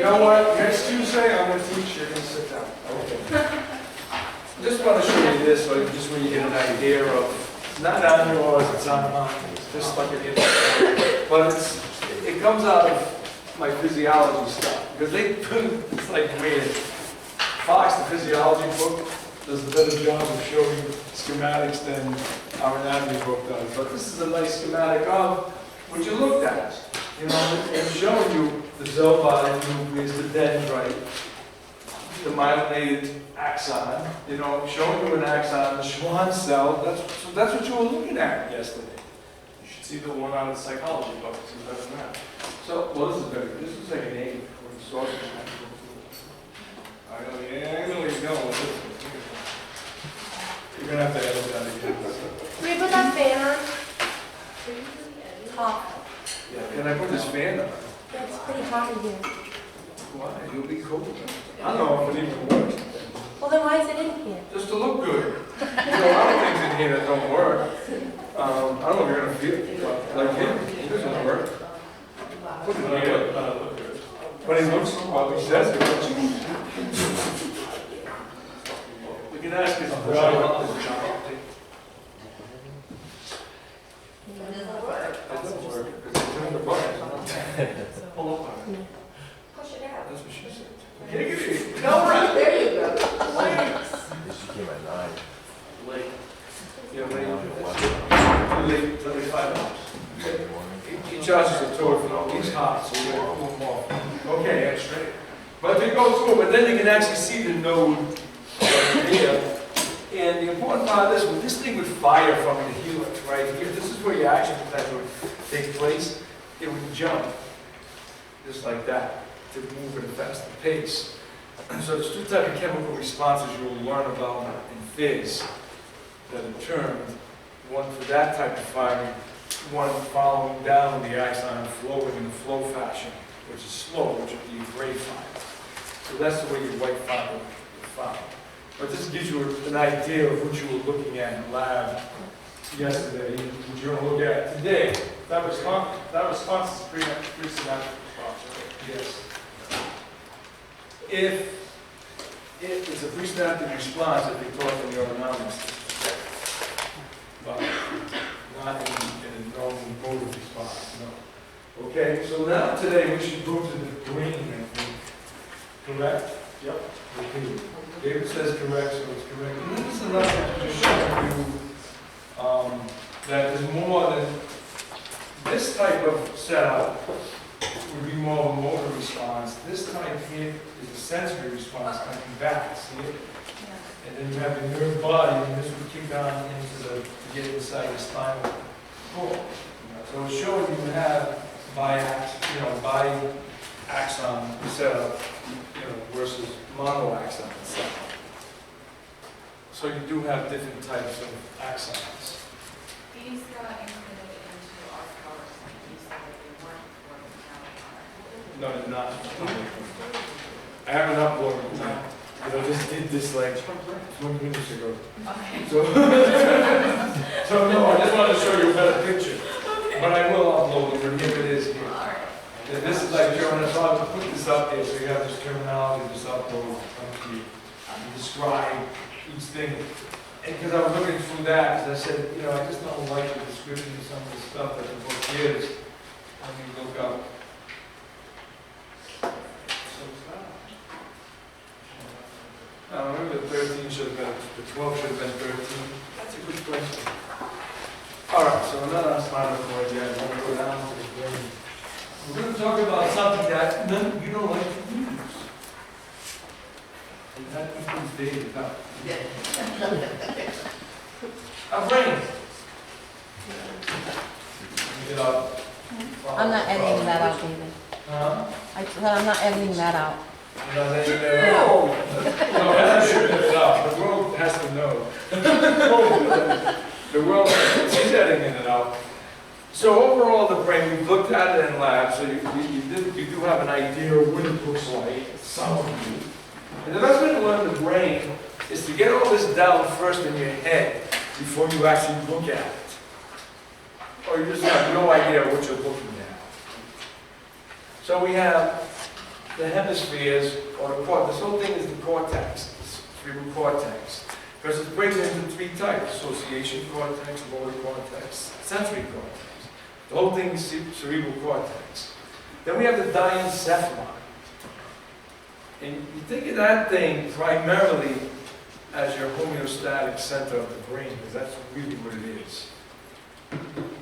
know what? Next Tuesday, I'm going to teach. You're going to sit down. Okay. Just want to show you this, so just when you get an idea of, it's not on yours, it's on mine. It's just like it, but it comes out of my physiology stuff because it's like weird. Fox, the physiology book, does a better job of showing schematics than our anatomy book does. But this is a nice schematic of what you looked at. You know, it's showing you the cell body nucleus, the dendrite, the myelinated axon, you know, showing you an axon, the Schwann cell. So that's what you were looking at yesterday. You should see the one out of the psychology book. It's better than that. So, well, this is better. This is like an 8 with the sausage. I know where you're going with this one. You're going to have to edit that again. Can we put that fan on? Hot. Yeah, can I put this fan on? It's pretty hot in here. Why? You'll be cold. I don't know if it even works. Well, then why is it in here? Just to look good. You know, a lot of things in here that don't work. I don't know if you're going to feel it. Like him, it doesn't work. Put it here. But he looks, well, he says it looks. We can ask his job. It doesn't work because it's in the button. Pull up on it. Push it out. That's what she said. Can't get it. No, right, there you go. This came at 9. Late. Yeah, late, till they $5. He charges a tour for he's hot, so we're going to pull him off. Okay, that's straight. But they go through, but then you can actually see the node here. And the important part of this, when this thing would fire from the helix right here, this is where your action potential would take place. It would jump, just like that, to move at a faster pace. So there's two types of chemical responses you will learn about in phys that are termed, one for that type of firing, one following down the axon, flowing in the flow fashion, which is slow, which would be a gray fire. So that's the way your white fire would fire. But this gives you an idea of what you were looking at in lab yesterday, what you're going to look at today. That response is pre-synaptic response. Yes. If it is a presynaptic response, if you talk in your autonomous, but not in a normal motor response, no. Okay, so now today we should go to the brain, I think. Correct? Yep. Okay. David says correct, so it's correct. And this is another thing to just show you that there's more than this type of setup would be more of a motor response. This type here is a sensory response coming back, see it? Yeah. And then you have the nerve body, and this would kick on into to get inside the spinal cord. So it shows you have bi-axon setup, versus monoaxon setup. So you do have different types of axons. These got included into our PowerPoint. You said that they weren't working out. No, they're not. I haven't uploaded them. I just did this like 20 minutes ago. Okay. So, so no, I just wanted to show you a better picture. But I will upload it, and here it is here. All right. And this is like, so I'll put this up here so you have this terminology, this upload, to describe each thing. And because I was looking through that, because I said, I just don't like the description of some of the stuff that the book gives. Let me look up. I remember the 13 should have been, the 12 should have been 13. That's a good question. All right, so another on spinal cord, yeah, I want to go down to the brain. We're going to talk about something that none you don't like to use. And that includes David. Our brain. I'm not editing that out, David. Huh? I said I'm not editing that out. You're not editing that out? No, I should edit it out. The world has to know. The world, she's editing it out. So overall, the brain, we've looked at it in lab, so you do have an idea of what it looks like, some of you. And the best way to learn the brain is to get all this down first in your head before you actually look at it. Or you just have no idea what you're looking at. So we have the hemispheres, or this whole thing is the cortex, the cerebral cortex. Because it's breaking into three types: association cortex, motor cortex, sensory cortex. The whole thing is cerebral cortex. Then we have the diencephalon. And you think of that thing primarily as your homeostatic center of the brain, because that's really what it is.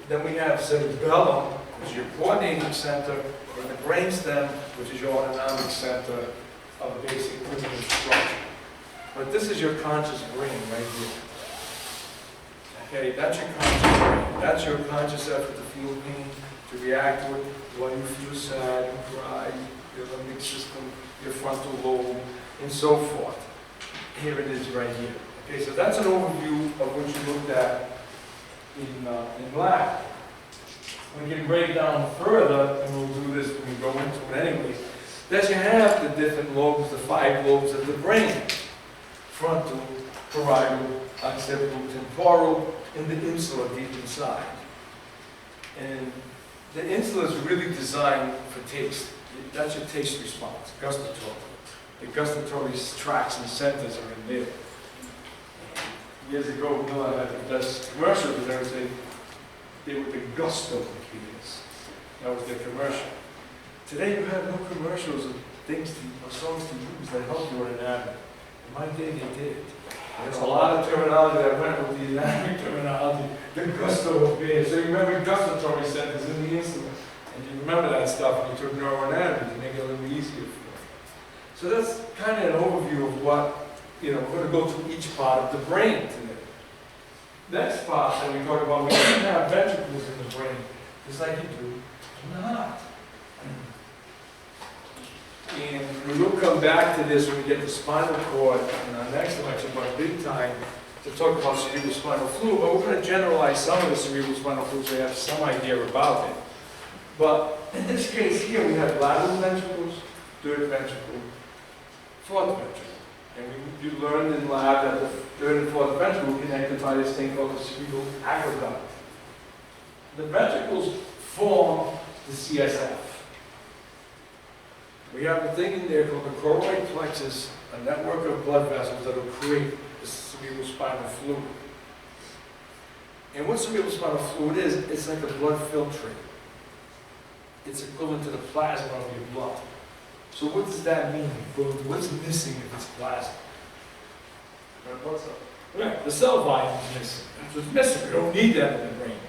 Then we have cerebellum, which is your coordinating center, and the brainstem, which is your autonomic center of basic primitive structure. But this is your conscious brain right here. Okay, that's your conscious brain. That's your conscious effort to feel pain, to react to it, when you feel sad, you cry, your limbic system, your frontal lobe, and so forth. Here it is right here. Okay, so that's an overview of what you looked at in lab. We can break down further, and we'll do this when we go into it anyways, that you have the different lobes, the 5 lobes of the brain: frontal, parietal, occipital, temporal, and the insula deep inside. And the insula is really designed for taste. That's your taste response, gustatory. The gustatory tracts and centers are in there. Years ago, Miller had the best commercial because they were the gusto kids. That was their commercial. Today you have no commercials of things or songs to use that help you in anatomy. In my day they did. There's a lot of terminology that went with the anatomy terminology. The gusto of being. So you remember gustatory centers in the instrument. And you remember that stuff when you took neuroanatomy to make it a little easier for you. So that's kind of an overview of what, we're going to go through each part of the brain today. Next part that we talk about, we don't have ventricles in the brain, just like you do not. And we will come back to this when we get the spinal cord in our next lecture, but big time to talk about cerebral spinal fluid. But we're going to generalize some of the cerebral spinal fluid so you have some idea about it. But in this case here, we have lateral ventricles, third ventricle, fourth ventricle. And you learned in lab that the third and fourth ventricle are connected by this thing called the cerebral aqueduct. The ventricles form the CSF. We have a thing in there called the Brachial Plexus, a network of blood vessels that will create the cerebral spinal fluid. And what cerebral spinal fluid is, it's like a blood filtrate. It's equivalent to the plasma of your blood. So what does that mean? What's missing if it's plasma? Right, the cell volume is missing. That's what's missing. We don't need that in the brain.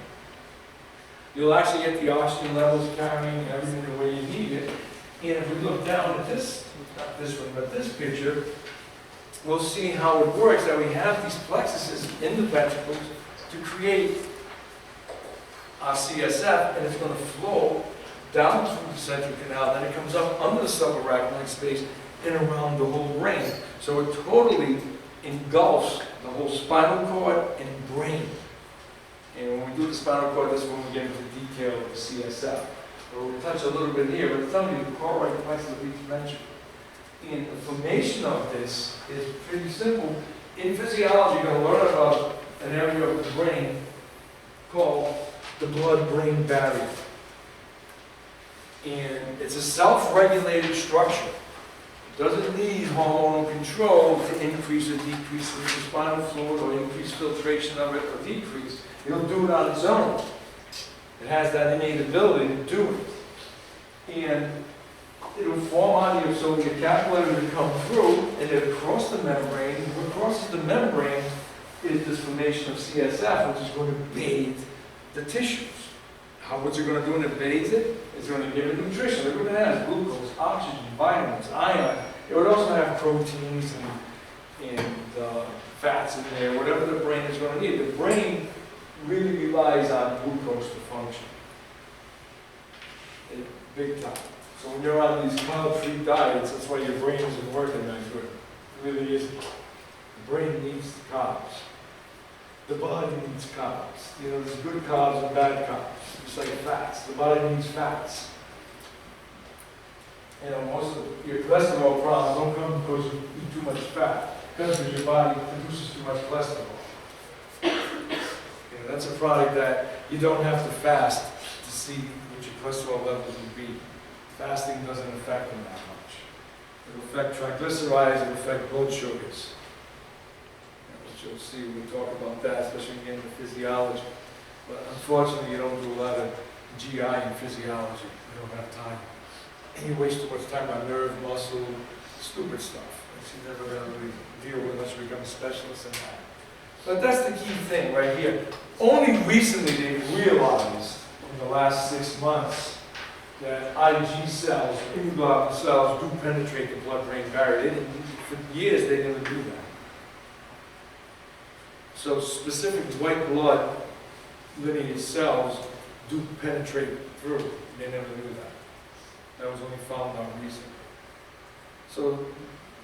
You'll actually get the oxygen levels carrying everything the way you need it. And if we look down at this, not this one, but this picture, we'll see how it works, that we have these plexuses in the ventricles to create our CSF, and it's going to flow down through the central canal, then it comes up under the subarachnoid space and around the whole brain. So it totally engulfs the whole spinal cord and brain. And when we do the spinal cord, this is when we get into detail of the CSF. We'll touch a little bit here, but it's telling you the choroid plexus of each ventricle. And the formation of this is pretty simple. In physiology, you're going to learn about an area of the brain called the blood-brain barrier. And it's a self-regulated structure. It doesn't need hormonal control to increase or decrease the spinal fluid or increase filtration of it or decrease. It'll do it on its own. It has that innate ability to do it. And it'll form on you so the capillary will come through and it'll cross the membrane. What crosses the membrane is this formation of CSF, which is going to bathe the tissues. What's it going to do when it bathes it? It's going to give it nutrition. Look what it has: glucose, oxygen, vitamins, iron. It would also have proteins and fats in there, whatever the brain is going to need. The brain really relies on glucose to function. Big time. So when you're on these cloud-free diets, that's why your brain isn't working that good. It really isn't. The brain needs carbs. The body needs carbs. There's good carbs and bad carbs. Just like fats. The body needs fats. Most of your cholesterol problems don't come because you eat too much fat. It comes because your body produces too much cholesterol. That's a product that you don't have to fast to see what your cholesterol levels would be. Fasting doesn't affect them that much. affect triglycerides, it affect blood sugars. Which you'll see, we'll talk about that, especially when you get into physiology. But unfortunately, you don't do a lot of GI and physiology. We don't have time. And you waste too much time on nerve, muscle, stupid stuff. You're never going to really deal with unless you become a specialist in that. But that's the key thing right here. Only recently they realized, in the last 6 months, that IG cells, immunoglobulin cells, do penetrate the blood-brain barrier. They didn't, for years they didn't do that. So specific white blood lineage cells do penetrate through. They never knew that. That was only found out recently. So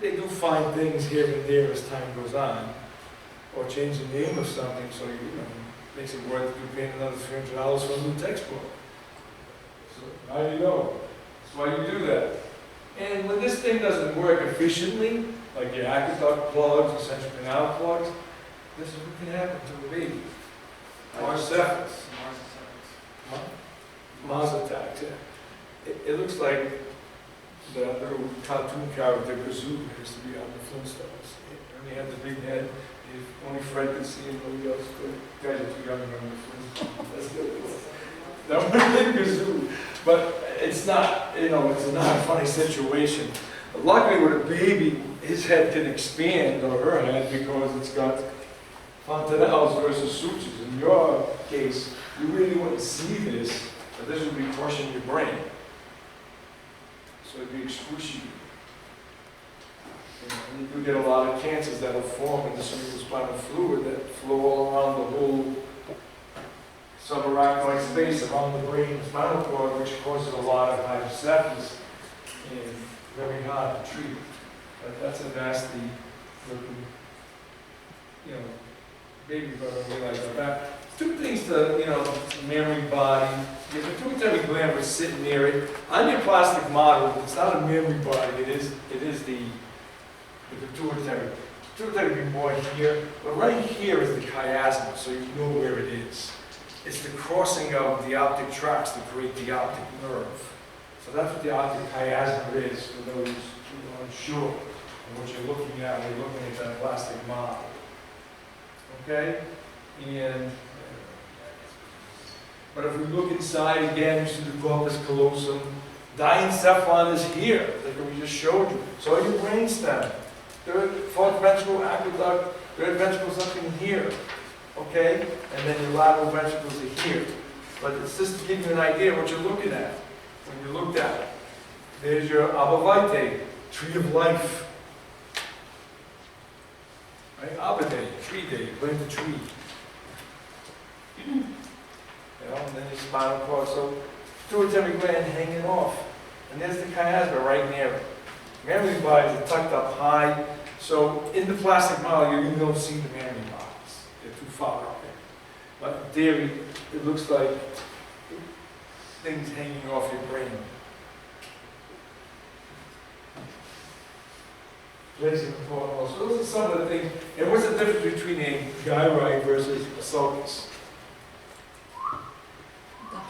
they do find things here and there as time goes on, or change the name of something so you know, makes it worth you paying another $300 for a new textbook. So now you know. That's why you do that. And when this thing doesn't work efficiently, like your aqueduct plugs, or central canal plugs, this is what can happen to a baby. Hydrocephalus. Mars attacks, yeah. It looks like the little cartoon character Kazoo used to be on the Flintstones. And he had the big head. If only Fred could see him, nobody else could. Guys are too young to remember the Flintstones. That's good. That would have been Kazoo. But it's not, you know, it's not a funny situation. Luckily with a baby, his head can expand, or her head, because it's got fontanelles versus sutures. In your case, you really wouldn't see this, but this would be crushing your brain. So it'd be excruciating. And you do get a lot of cancers that will form in the cerebrospinal fluid that flow all around the whole subarachnoid space around the brain and spinal cord, which causes a lot of hydrocephalus and very hard to treat. But that's a nasty looking, you know, baby brother realize that. Two things to, you know, mammary body. The pituitary gland was sitting near it. On your plastic model, it's not a mammary body, it is the pituitary. Pituitary would be more here, but right here is the chiasma, so you know where it is. It's the crossing of the optic tracks to create the optic nerve. So that's what the optic chiasma is, for those who are unsure of what you're looking at when you're looking at that plastic model. Okay? And but if we look inside again, you see the corpus callosum. Diencephalon is here, like we just showed you. So your brainstem. Fourth ventricle aqueduct, third ventricle's up in here. Okay? And then your lateral ventricles are here. But it's just to give you an idea of what you're looking at when you looked at it. There's your Abavite, tree of life. Right? Abade, tree day, plant the tree. You know, and then your spinal cord. So pituitary gland hanging off. And there's the chiasma right near it. Mammary bodies are tucked up high. So in the plastic model, you don't see the mammary bodies. They're too far up there. But in theory, it looks like things hanging off your brain. Place of important also. So those are some of the things. And what's the difference between a gyri versus a sulcus?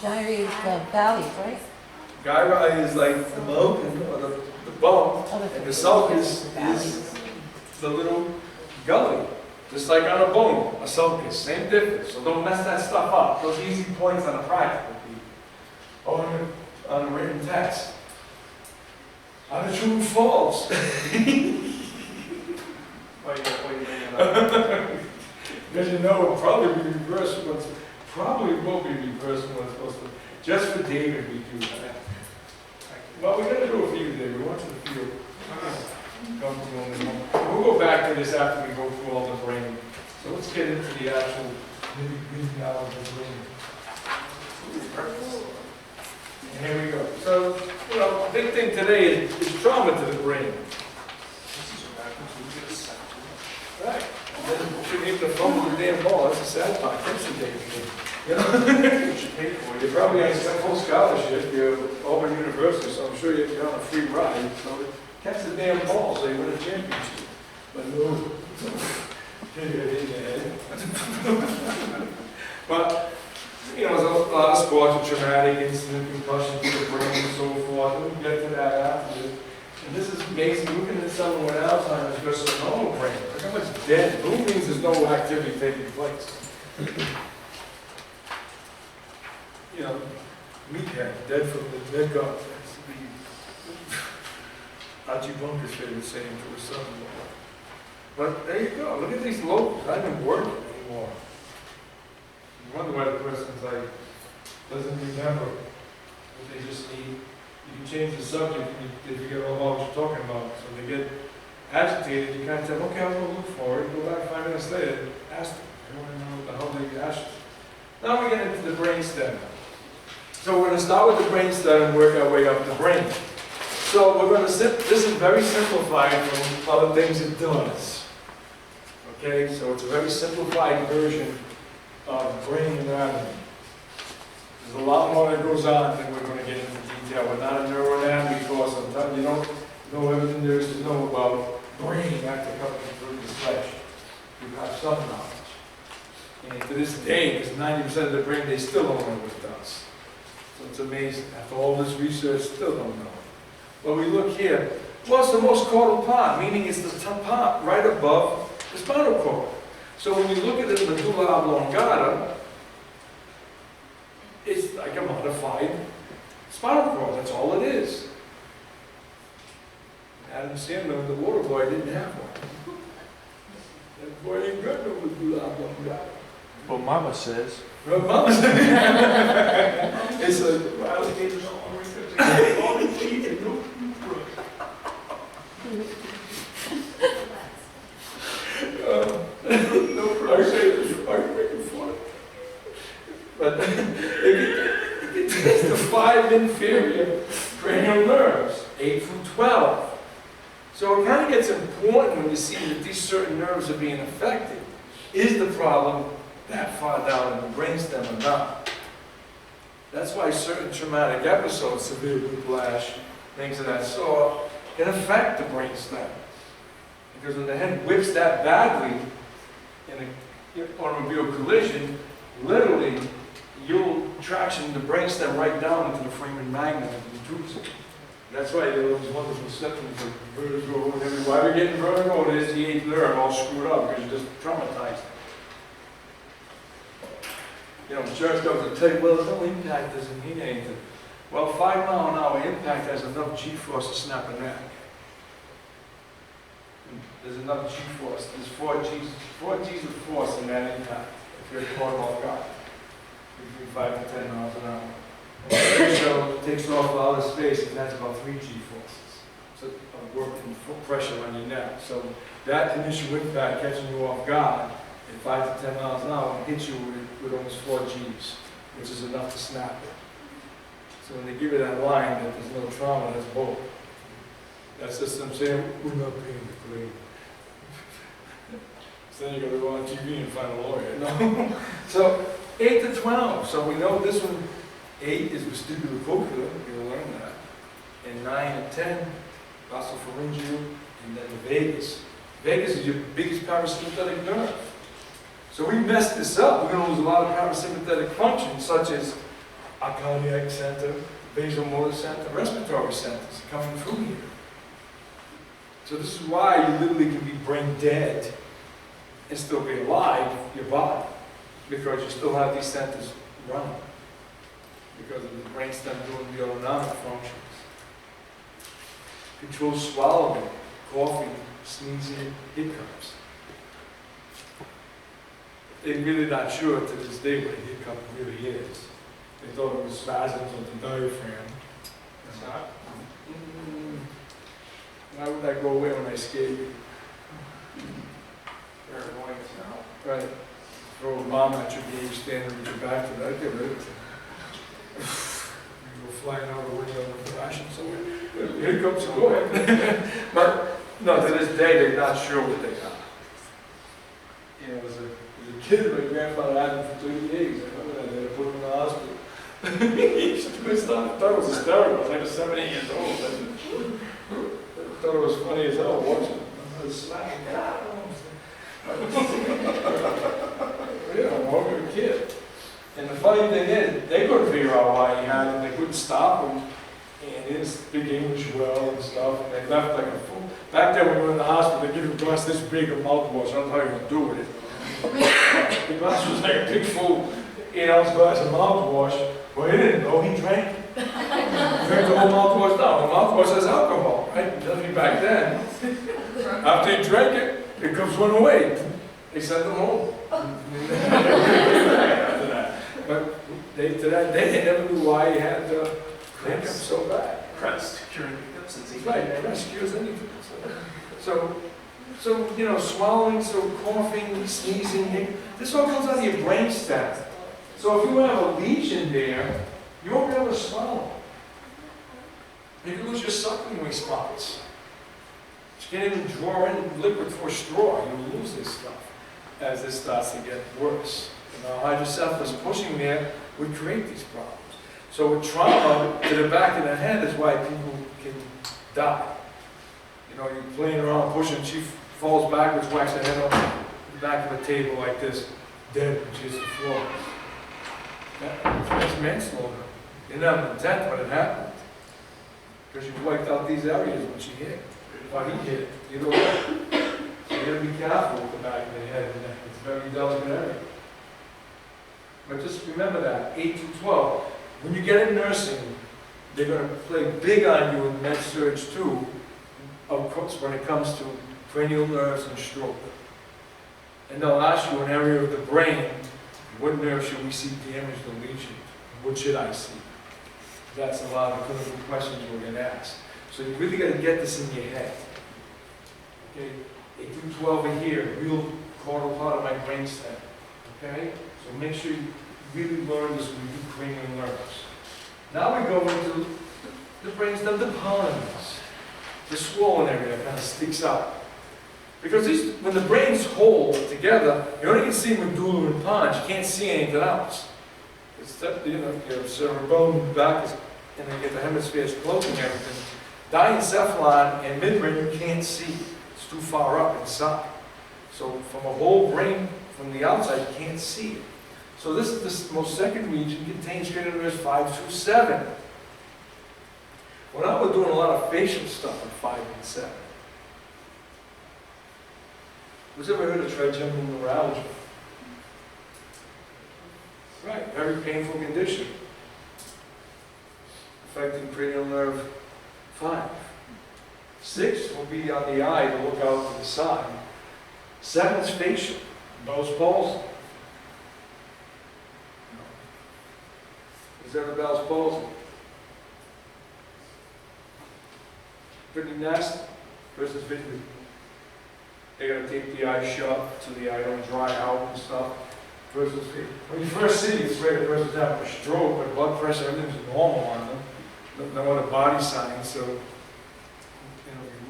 Gyri is the valleys, right? Gyri is like the mountain or the bump, and the sulcus is the little gully, just like on a bone, a sulcus, same difference. So don't mess that stuff up. Those easy points on a practical people, on a written text, on the true and false. Because you know it'll probably be reversed once. Probably will be reversed when it's supposed to. Just for David, we do that. Well, we're going to do it for you, David. We want you to feel comfortable in this moment. We'll go back to this after we go through all the brain. So let's get into the actual nitty-gritty out of the brain. And here we go. So, you know, the big thing today is trauma to the brain. Right. And then you shouldn't even fumble the damn ball. That's the sad part. That's the day. You know? You're probably on a full scholarship. You're at Auburn University, so I'm sure you're on a free ride. So catch the damn ball so you win a championship. But no. But, you know, there's a lot of sports, traumatic incident, concussion to the brain and so forth. We'll get to that after. And this is amazing, looking at someone with Alzheimer's versus a normal brain. Look how much dead, blue means there's no activity taking place. You know, meathead, dead from the neck up. That's the Archie Bunker's favorite saying to his son. But there you go, look at these locals, I don't work anymore. You wonder why the person's like, doesn't remember what they just need. You can change the subject and they forget all about what you're talking about. So they get agitated, you kind of tell them, okay, I'll go look for it. Go back 5 minutes later, ask them. I want to know what the hell they asked. Now we get into the brain stem. So we're going to start with the brain stem and work our way up the brain. So we're going to this is very simplified from other things it does. Okay, so it's a very simplified version of brain anatomy. There's a lot more that goes on than we're going to get into detail. We're not a neuroanatomy course. I'm telling you, don't know everything there is to know about brain after coming through this flesh. You have some knowledge. And to this day, because 90% of the brain, they still don't know what it does. So it's amazing. After all this research, still don't know. But we look here. Well, it's the most caudal part, meaning it's the top part right above the spinal cord. So when you look at the medulla oblongata, it's like a modified spinal cord. That's all it is. Adam Sandler, the water boy, didn't have one. That boy ain't got no medulla oblongata. Well, Mama says. Well, Mama said it's a alligator's all the teeth and no toothbrush. No problem. I'm making fun. But it contains the 5 inferior cranial nerves, 8 through 12. So it kind of gets important when you see that these certain nerves are being affected. Is the problem that far down in the brainstem or not? That's why certain traumatic episodes, severe whiplash, things of that sort, can affect the brainstem. Because when the head whips that badly in an automobile collision, literally you'll traction the brainstem right down into the foramen magnum and tubes it. That's why there are those wonderful symptoms of vertigo and everything. Why we're getting vertigo? It is the 8th nerve all screwed up because you're just traumatized. You know, insurance companies will tell you, well, no impact doesn't mean anything. Well, 5-mile-an-hour impact has enough G-force to snap a neck. There's enough G-force. There's 4 G's of force in that impact. If you're caught off guard, between 5 to 10 miles an hour. So it takes off outer space, and that's about 3 G-forces. So working full pressure on your neck. So that initial impact catching you off guard at 5 to 10 miles an hour hits you with almost 4 G's, which is enough to snap it. So when they give you that line that there's no trauma, that's bull. That's just them saying, we're not paying the claim. So then you got to go on TV and find a lawyer. No. So 8 to 12. So we know this one, 8 is vestibulocochlear, you'll learn that. And 9 and 10, ossopharyngeal, and then the vagus. Vagus is your biggest parasympathetic nerve. So we messed this up. We're going to lose a lot of parasympathetic functions, such as our cardiac center, vasomotor center, respiratory centers coming through here. So this is why you literally can be brain dead and still be alive, your body, because you still have these centers running because of the brainstem doing the autonomic functions. Controls swallowing, coughing, sneezing, hiccups. They're really not sure to this day what a hiccup really is. They thought it was spasms of the diaphragm. It's not. Why would that go away when I skate you? Very annoying now. Right. Throw a bomb at your game, standing with your back to that, get rid of it. You go flying out the window and crashing somewhere. Here comes the boy. But no, to this day, they're not sure what they got. You know, as a kid, my grandfather had him for 30 days. I remember that. They had to put him in the hospital. He just twist on. I thought it was hysterical. I was like 7, 8 years old. I thought it was funny as hell watching it. I was smacking God. Yeah, when we were a kid. And the funny thing is, they couldn't figure out why he had him. They couldn't stop him. and he didn't speak English well and stuff, and they left like a fool. Back then when we were in the hospital, they give you a glass this big of mouthwash, I don't know how you're gonna do with it. The glass was like a big full 8-ounce glass of mouthwash, well, he didn't know, he drank it. He drank the whole mouthwash down, the mouthwash has alcohol, right? Definitely back then. After he drank it, it comes one away. They sent him home. After that. But to that day, they never knew why he had cramp so bad. Pressed, curing hiccups and things. Right, press cures anything. So, you know, swallowing, so coughing, sneezing, this all comes out of your brain stem. So if you have a lesion there, you won't be able to swallow. You can lose your sucking response. You can't even draw in liquid for a straw. You lose this stuff as this starts to get worse. You know, hydrocephalus pushing there would create these problems. So with trauma to the back of the head is why people can die. You know, you're playing around pushing, she falls backwards, whacks her head on the back of a table like this, dead when she hits the floor. That's manslaughter. You didn't have an intent, but it happened. Because you wiped out these areas when she hit. Or he hit, either way. So you gotta be careful with the back of the head and neck. It's a very delicate area. But just remember that, 8 to 12. When you get in nursing, they're gonna play big on you in med surg too, of course, when it comes to cranial nerves and stroke. And they'll ask you an area of the brain, what nerve should we see damaged or lesion? What should I see? That's a lot of clinical questions we're going to ask. So you really got to get this in your head. Okay, 8 through 12 are here, real caudal part of my brainstem. Okay, so make sure you really learn this when you do cranial nerves. Now we go into the brainstem, the pons, the swollen area that kind of sticks out. Because these, when the brains hold together, you only can see medulla and pons. You can't see anything else. It's that, you know, your cerebellum in the back is, and then you get the hemispheres cloaking everything. Diencephalon and midbrain you can't see. It's too far up inside. So from a whole brain from the outside, you can't see it. So this most second region contains cranial nerves 5 through 7. Well, now we're doing a lot of facial stuff in 5 and 7. Who's ever heard of trigeminal neuralgia? Right, very painful condition. Affecting cranial nerve 5. 6 will be on the eye to look out to the side. 7 is facial, Bell's palsy. Is there a Bell's palsy? Pretty nasty versus visually. They gotta tape the eye shut so the eye don't dry out and stuff. Versus when you first see it, it's right, the person's having a stroke, but blood pressure, everything's normal on them. No other body signs, so you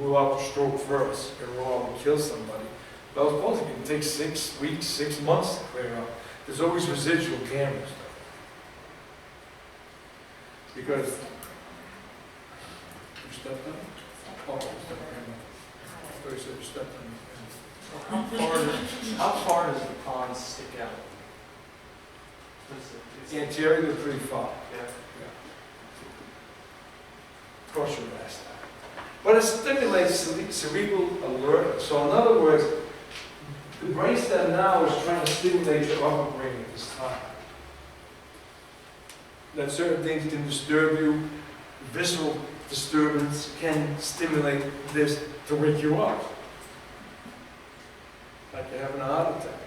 rule out the stroke first. You rule out and kill somebody. Bell's palsy can take 6 weeks, 6 months to clear up. There's always residual damage though. Because you stepped on it? Oh, you stepped on it. I thought you said you stepped on it. How far does the pons stick out? Anterior, pretty far. Yeah. Of course you asked that. But it stimulates cerebral alertness. So in other words, the brainstem now is trying to stimulate your upper brain at this time. That certain things can disturb you. Visceral disturbance can stimulate this to wake you up. Like you're having a heart attack,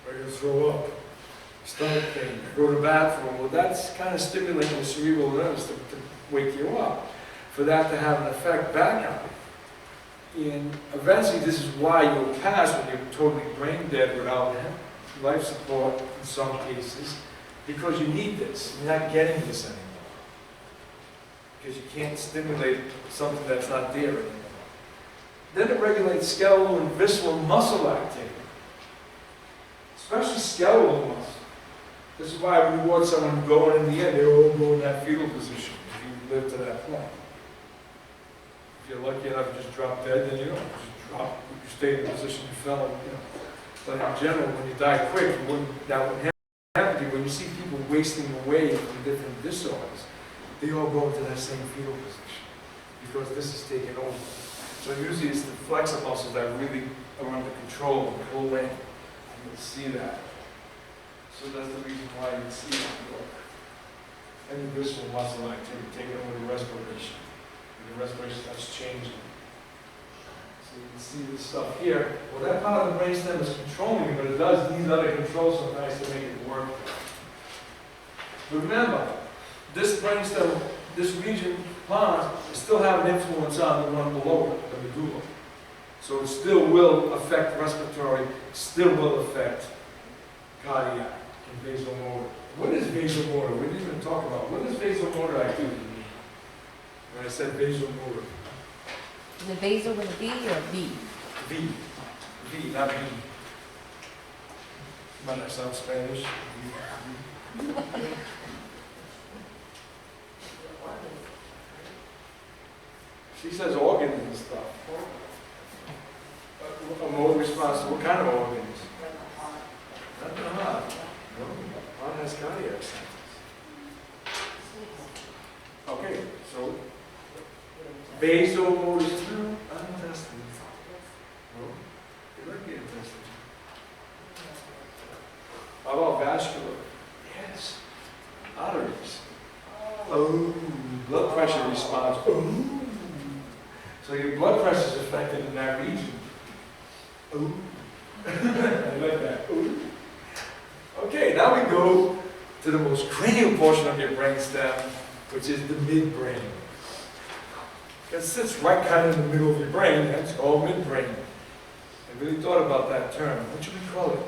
or you throw up, stomach pain, go to the bathroom. Well, that's kind of stimulating the cerebral nerves to wake you up. For that to have an effect back on you. And eventually this is why you'll pass when you're totally brain dead without life support in some cases, because you need this. You're not getting this anymore. Because you can't stimulate something that's not there anymore. Then it regulates skeletal and visceral muscle activity, especially skeletal muscle. This is why I reward someone going in the air. They all go in that fetal position if you live to that point. If you're lucky enough to just drop dead, then you don't. Just drop. You stay in the position you fell in. But in general, when you die quick, that wouldn't happen to you. When you see people wasting away from different disorders, they all go into that same fetal position because this is taking over. So usually it's the flexor muscles that really are under control and pull in. You can see that. So that's the reason why you see it. And the visceral muscle activity taking over the respiration. And the respiration starts changing. So you can see this stuff here. Well, that part of the brainstem is controlling it, but it does need other controls sometimes to make it work. Remember, this brainstem, this region, pons, still have an influence on the one below it, the medulla. So it still will affect respiratory, still will affect cardiac and vasomotor. What is vasomotor? We didn't even talk about. What does vasomotor activity mean? When I said vasomotor. Is it basal with a V or a V? V. V, not B. Might not sound Spanish. She says organs and stuff. A motor response to what kind of organs? Not the heart. No, the heart has cardiac centers. Okay, so vasomotor through intestine. No, it might be intestine. How about vascular? Yes. Arteries. Oh, blood pressure response. Oh. So your blood pressure is affected in that region. Ooh. I like that. Ooh. Okay, now we go to the most cranial portion of your brainstem, which is the midbrain. It sits right kind of in the middle of your brain, that's called midbrain. I really thought about that term. What should we call it?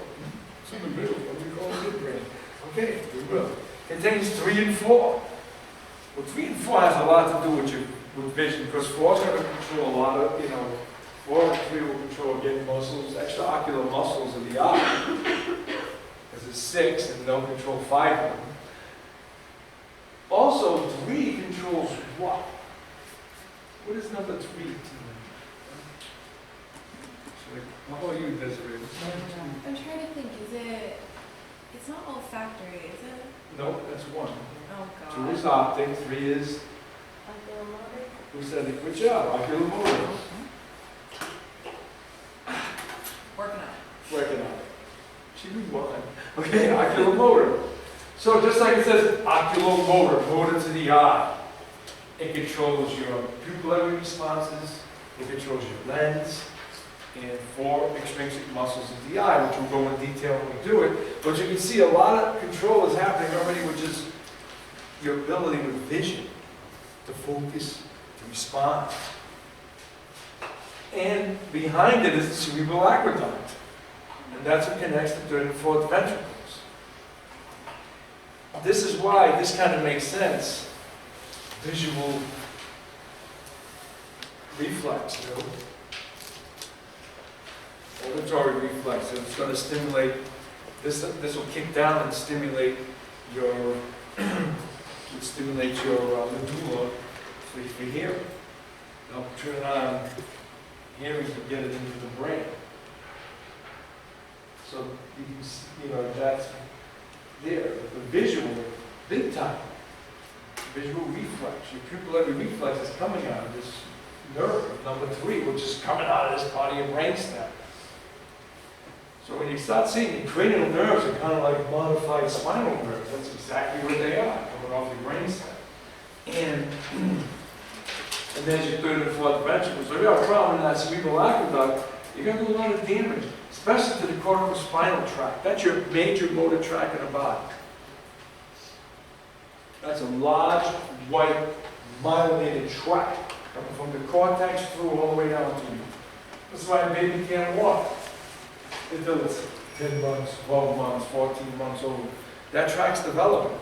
It's in the middle. What do we call it? Midbrain. Okay, we will. Contains 3 and 4. Well, 3 and 4 has a lot to do with vision, because 4 is going to control a lot of, 4 and 3 will control again muscles, extraocular muscles of the eye. Because it's 6 and they'll control 5 of them. Also, 3 controls what? What is number 3? How about you, Desiree? I'm trying to think, it's not olfactory, is it? No, that's 1. Oh, 2 God. is optic, 3 is, who said it? Good job, oculomotor. Working on it. Working on it. She did 1. Okay, oculomotor. So just like it says oculomotor, motor to the eye, it controls your pupillary responses, it controls your lens, and 4 extrinsic muscles of the eye, which we'll go in detail when we do it. But you can see a lot of control is happening already, which is your ability with vision, to focus, to respond. And behind it is the cerebral aqueduct. And that's what connects the 3rd and 4th ventricles. This is why this kind of makes sense. Visual reflex, auditory reflex. It's going to stimulate, this will kick down and stimulate your medulla for hearing. They'll turn on hearing to get it into the brain. So you can see, that's there. The visual, big time. Visual reflex. Your pupillary reflex is coming out of this nerve, number 3, which is coming out of this part of your brainstem. So when you start seeing the cranial nerves are kind of like modified spinal nerves. That's exactly what they are, coming off your brainstem. And there's your 3rd and 4th ventricles. So if you have a problem in that cerebral aqueduct, you're going to do a lot of damage, especially to the corpus spinal tract. That's your major motor tract in the body. That's a large, white, myelinated tract coming from the cortex through all the way down to you. That's why a baby can't walk until it's 10 months, 12 months, 14 months old. That tract's developing.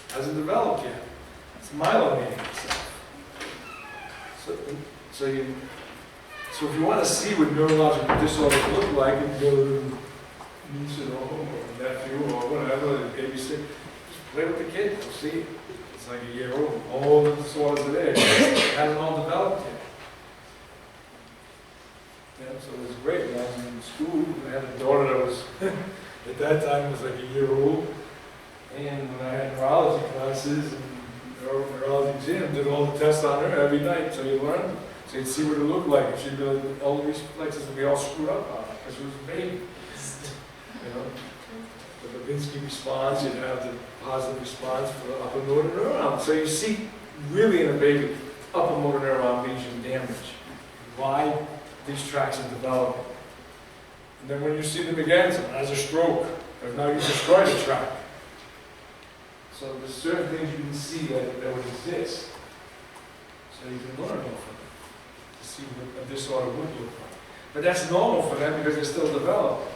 Hasn't developed yet. It's myelinating itself. So if you want to see what neurological disorders look like, you can go to niece at home or nephew or whatever, the babysit. Just play with the kid, you'll see. It's like a year old. All the disorders are there. It hasn't all developed yet. Yeah, so it was great. When I was in school, I had a daughter that was, at that time, was like a year old. And when I had neurology classes and neurology exam, did all the tests on her every night, so you learn. So you'd see what it looked like. She'd be like, all the reflexes would be all screwed up on her, because she was a baby. You know? The Babinski response, you'd have the positive response for the upper motor neuron. So you see, really in a baby, upper motor neuron lesion damage. Why these tracks are developing. And then when you see them again, someone has a stroke, or now you destroy the track. So there's certain things you can see that would exist. So you can learn off of it to see what a disorder would look like. But that's normal for them because they're still developing.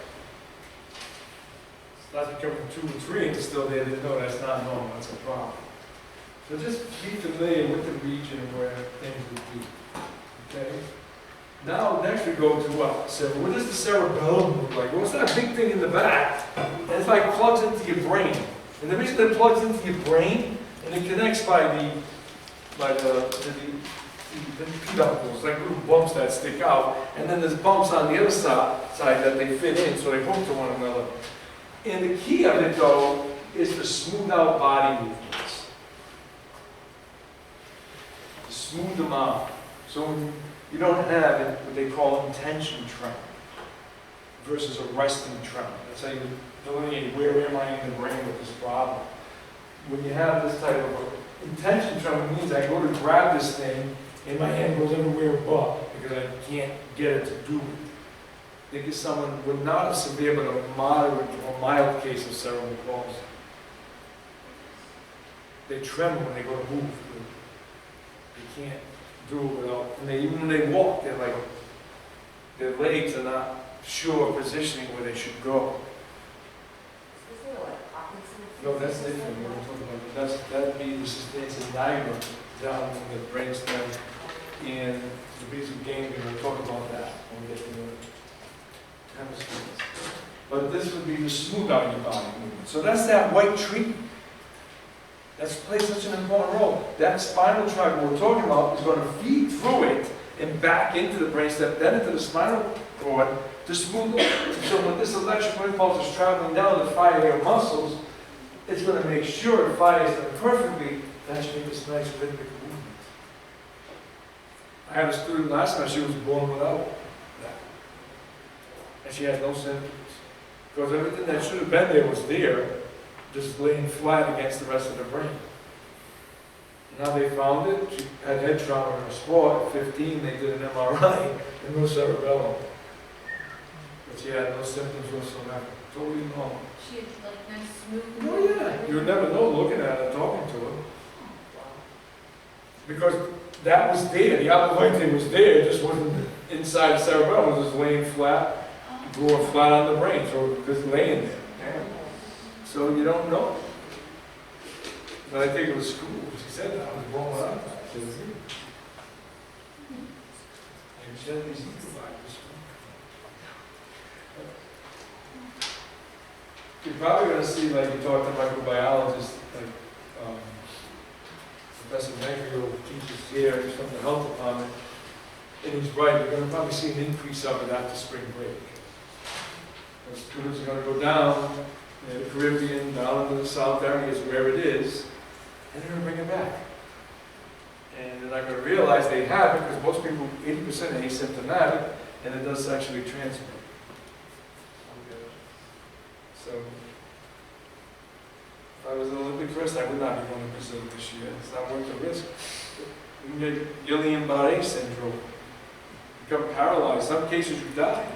It's not becoming 2 or 3 and still there. No, that's not normal. That's a problem. So just be familiar with the region where things would be. Okay? Now, next we go to what? What does the cerebellum look like? Well, it's that big thing in the back, and it's like plugs into your brain. And the reason it plugs into your brain, and it connects by the peduncles, like little bumps that stick out, and then there's bumps on the other side that they fit in, so they hook to one another. And the key of it, though, is to smooth out body movements. To smooth them out. So when you don't have what they call intention tremor versus a resting tremor. That's how you delineate where am I in the brain with this problem. When you have this type of intention tremor, it means I go to grab this thing and my hand goes everywhere but because I can't get it to do it. Think of someone with not a severe but a moderate or mild case of cerebral palsy. They tremor when they go to move. They can't do it without, and even when they walk, they're like, their legs are not sure of positioning where they should go. No, that's different. We're talking about that'd be the sustained diagram down in the brainstem and the basal ganglia. We'll talk about that when we get to the hemispheres. But this would be the smooth out your body movement. So that's that white treatment. That's plays such an important role. That spinal tract we're talking about is going to feed through it and back into the brainstem, then into the spinal cord to smooth it. So when this electrical impulse is traveling down to fire your muscles, it's going to make sure it fires them perfectly. That should make this nice rhythmic movement. I had a student last night, she was born without that. And she has no symptoms. Because everything that should have been there was there, just laying flat against the rest of the brain. Now they found it. She had head trauma in her sport. At 15, they did an MRI and no cerebellum. But she had no symptoms whatsoever. Totally normal. She had like nice smooth. Oh yeah, you would never know looking at her, talking to her. Because that was there. The other white thing was there. It just wasn't inside the cerebellum. It was just laying flat, growing flat on the brain. So it was just laying there. So you don't know. But I think it was school. She said that. I was born without that. She was here. And she had these providers. You're probably going to see, like you talk to microbiologists, like Professor Negrio teaches here, he's from the health department, and he's right, you're going to probably see an increase of it after spring break. The students are going to go down in the Caribbean, down into the South areas where it is, and they're going to bring it back. And they're not going to realize they have it because most people, 80% are asymptomatic, and it does sexually transmit. So, if I was an Olympic first, I would not be going to Brazil this year. It's not worth the risk. You can get Guillain-Barré syndrome, become paralyzed. Some cases you die.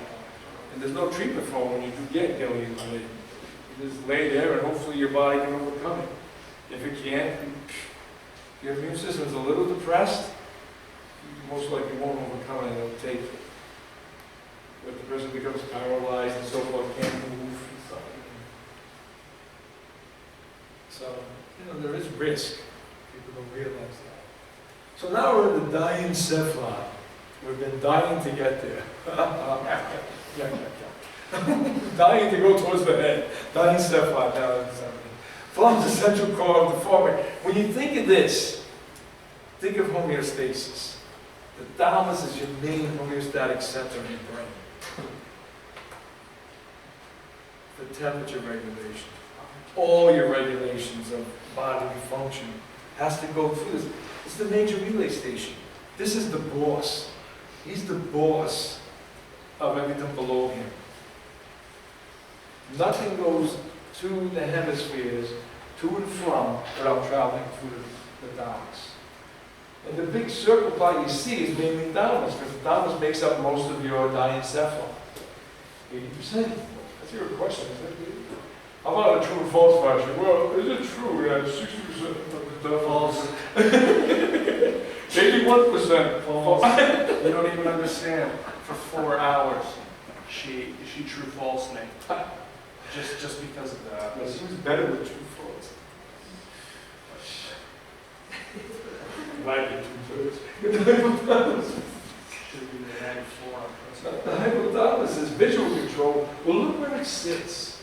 And there's no treatment for it when you do get Guillain-Barré. You just lay there and hopefully your body can overcome it. If it can't, if your immune system's a little depressed, you most likely won't overcome it and it'll take it. But the person becomes paralyzed and so forth, can't move. So, you know, there is risk. People don't realize that. So now we're in the diencephalon. We've been dying to get there. Dying to go towards the head. Diencephalon now. Forms the central core of the forebrain. When you think of this, think of homeostasis. The thalamus is your main homeostatic center in your brain. The temperature regulation. All your regulations of bodily function has to go through this. It's the major relay station. This is the boss. He's the boss of everything below him. Nothing goes to the hemispheres, to and from, without traveling through the thalamus. And the big circle part you see is mainly thalamus, because the thalamus makes up most of your diencephalon. 80%. That's your question, is it? How about a true and false question? Well, is it true that 60% of the false? 81% false. You don't even understand. For 4 hours, she true false me. Just because of that. Well, she was better with true false. Might be 2/3. Should be the 94. The hypothalamus is visual control. Well, look where it sits.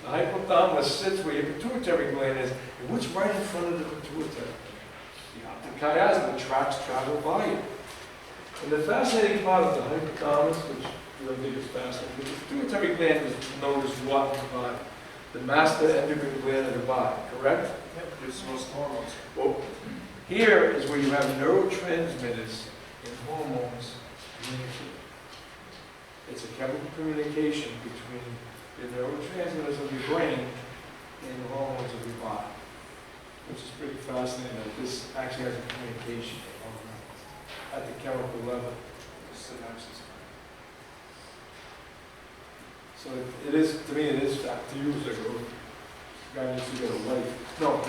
The hypothalamus sits where your pituitary gland is, and what's right in front of the pituitary? The optic chiasm, the tracks travel by it. And the fascinating part of the hypothalamus, which I think is fascinating, the pituitary gland is known as what in the body? The master endocrine gland of the body, correct? Yep, produces most hormones. Well, here is where you have neurotransmitters and hormones communicating. It's a chemical communication between the neurotransmitters of your brain and the hormones of your body, which is pretty fascinating that this actually has a communication at the chemical level. Synapses. So it is, to me, it is, to you, it's like, oh, guy needs to get a life. No,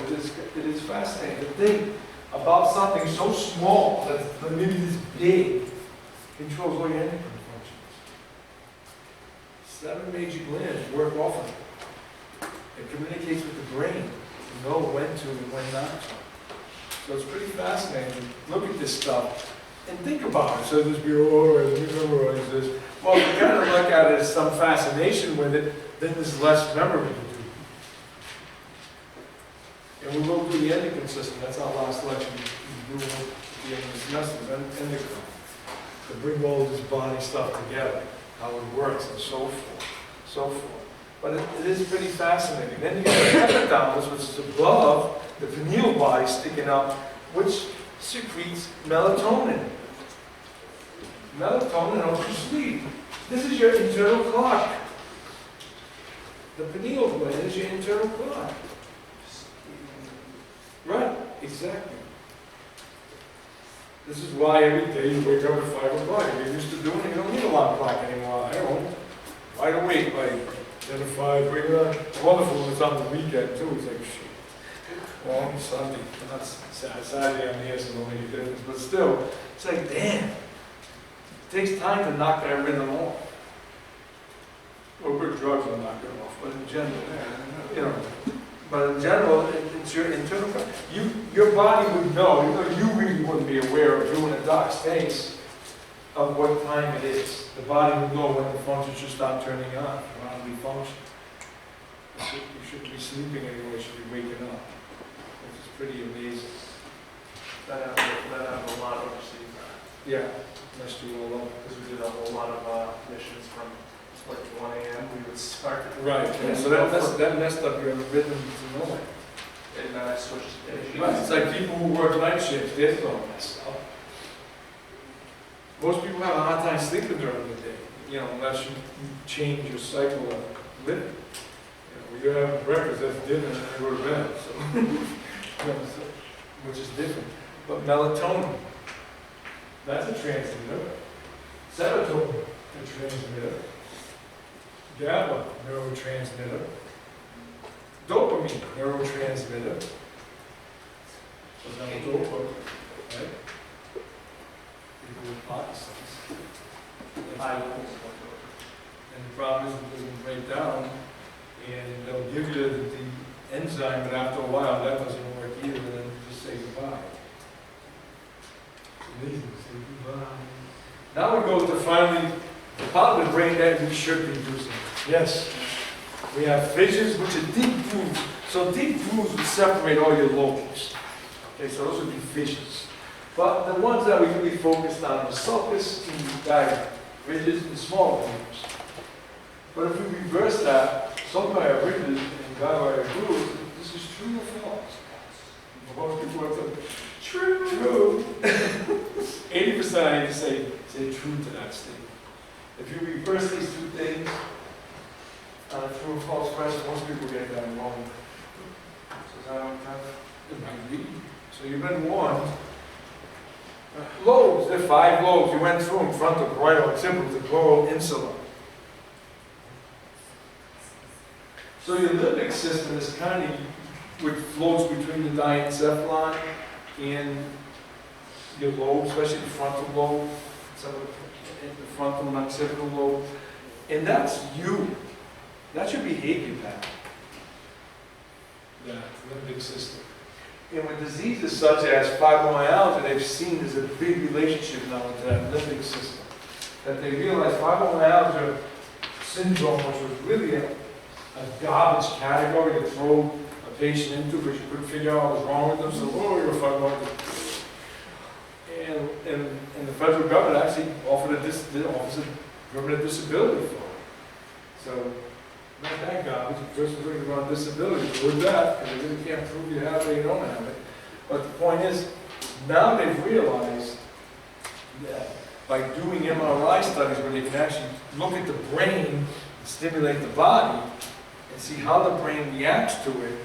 it is fascinating to think about something so small that maybe this big controls all your endocrine functions. 7 major glands work off of it. It communicates with the brain to know when to and when not to. So it's pretty fascinating. Look at this stuff and think about it. So this be, oh, let me memorize this. Well, if you kind of look at it as some fascination with it, then there's less memory to do. And we will do the endocrine system. That's our last lecture. We do the endocrine system, endocrine, to bring all this body stuff together, how it works, and so forth, so forth. But it is pretty fascinating. Then you get the hypothalamus, which is above the pineal body sticking up, which secretes melatonin. Melatonin helps you sleep. This is your internal clock. The pineal gland is your internal clock. Right, exactly. This is why every day you wake up at 5 o'clock. You're used to doing it. You don't need a alarm clock anymore. I don't. Wide awake, like 10 to 5. Wake up. It's wonderful when it's on the weekend, too. It's like, shit. Well, on Sunday. Not Saturday, I'm here, so don't make a difference. But still, it's like, damn. It takes time to knock that rhythm off. Well, good drugs will knock it off, but in general, you know. But in general, it's your internal. Your body would know, even though you really wouldn't be aware of you in a dark space of what time it is. The body would know when the function should start turning on, bodily function. You shouldn't be sleeping anymore, you should be waking up. Which is pretty amazing. That happened a lot overseas. Yeah, messed you all up. Because we did a whole lot of missions from like 1 a.m. We would start. Right, yeah, so that messed up your rhythm to know it. And I switched to Right, it's like people who work night shifts, they're all messed up. Most people have a hard time sleeping during the day, you know, unless you change your cycle of living. You know, you have breakfast, that's dinner, and then you go to bed, so, you know, which is different. But melatonin, that's a transmitter. Serotonin, a transmitter. GABA, neurotransmitter. Dopamine, neurotransmitter. So now dopamine, right? People with Parkinson's. And the problem is it doesn't break down, and they'll give you the enzyme, but after a while that doesn't work either, and then just say goodbye. It's amazing to say goodbye. Now we go to finally the part of the brain that we should be using. Yes. We have fissures, which are deep grooves. So deep grooves would separate all your locals. Okay, so those would be fissures. But the ones that we really focused on are sulcus and diagram, ridges and small grooves. But if we reverse that, sulci are ridges and gyri are grooves, this is true or false? Most people would say, true. 80% I need to say true to that statement. If you reverse these two things, true or false question, most people get that wrong. So is that on time? It might be. So you've been warned. Lobes, there are 5 lobes. You went through them: frontal, parietal, occipital, temporal, insular. So your limbic system is kind of which floats between the diencephalon and your lobe, especially the frontal lobe, some of the frontal and occipital lobe, and that's you. That's your behavior pattern. That limbic system. And with diseases such as fibromyalgia, they've seen there's a big relationship now with that limbic system. That they realize fibromyalgia syndrome, which was really a garbage category to throw a patient into because you couldn't figure out what was wrong with them. So, oh, you're fibromyalgia. And the federal government actually offered offers a permanent disability for it. So, not that garbage. The person's looking on disability. So with that, because they really can't prove you have it, you don't have it. But the point is, now they've realized that by doing MRI studies where they can actually look at the brain and stimulate the body and see how the brain reacts to it,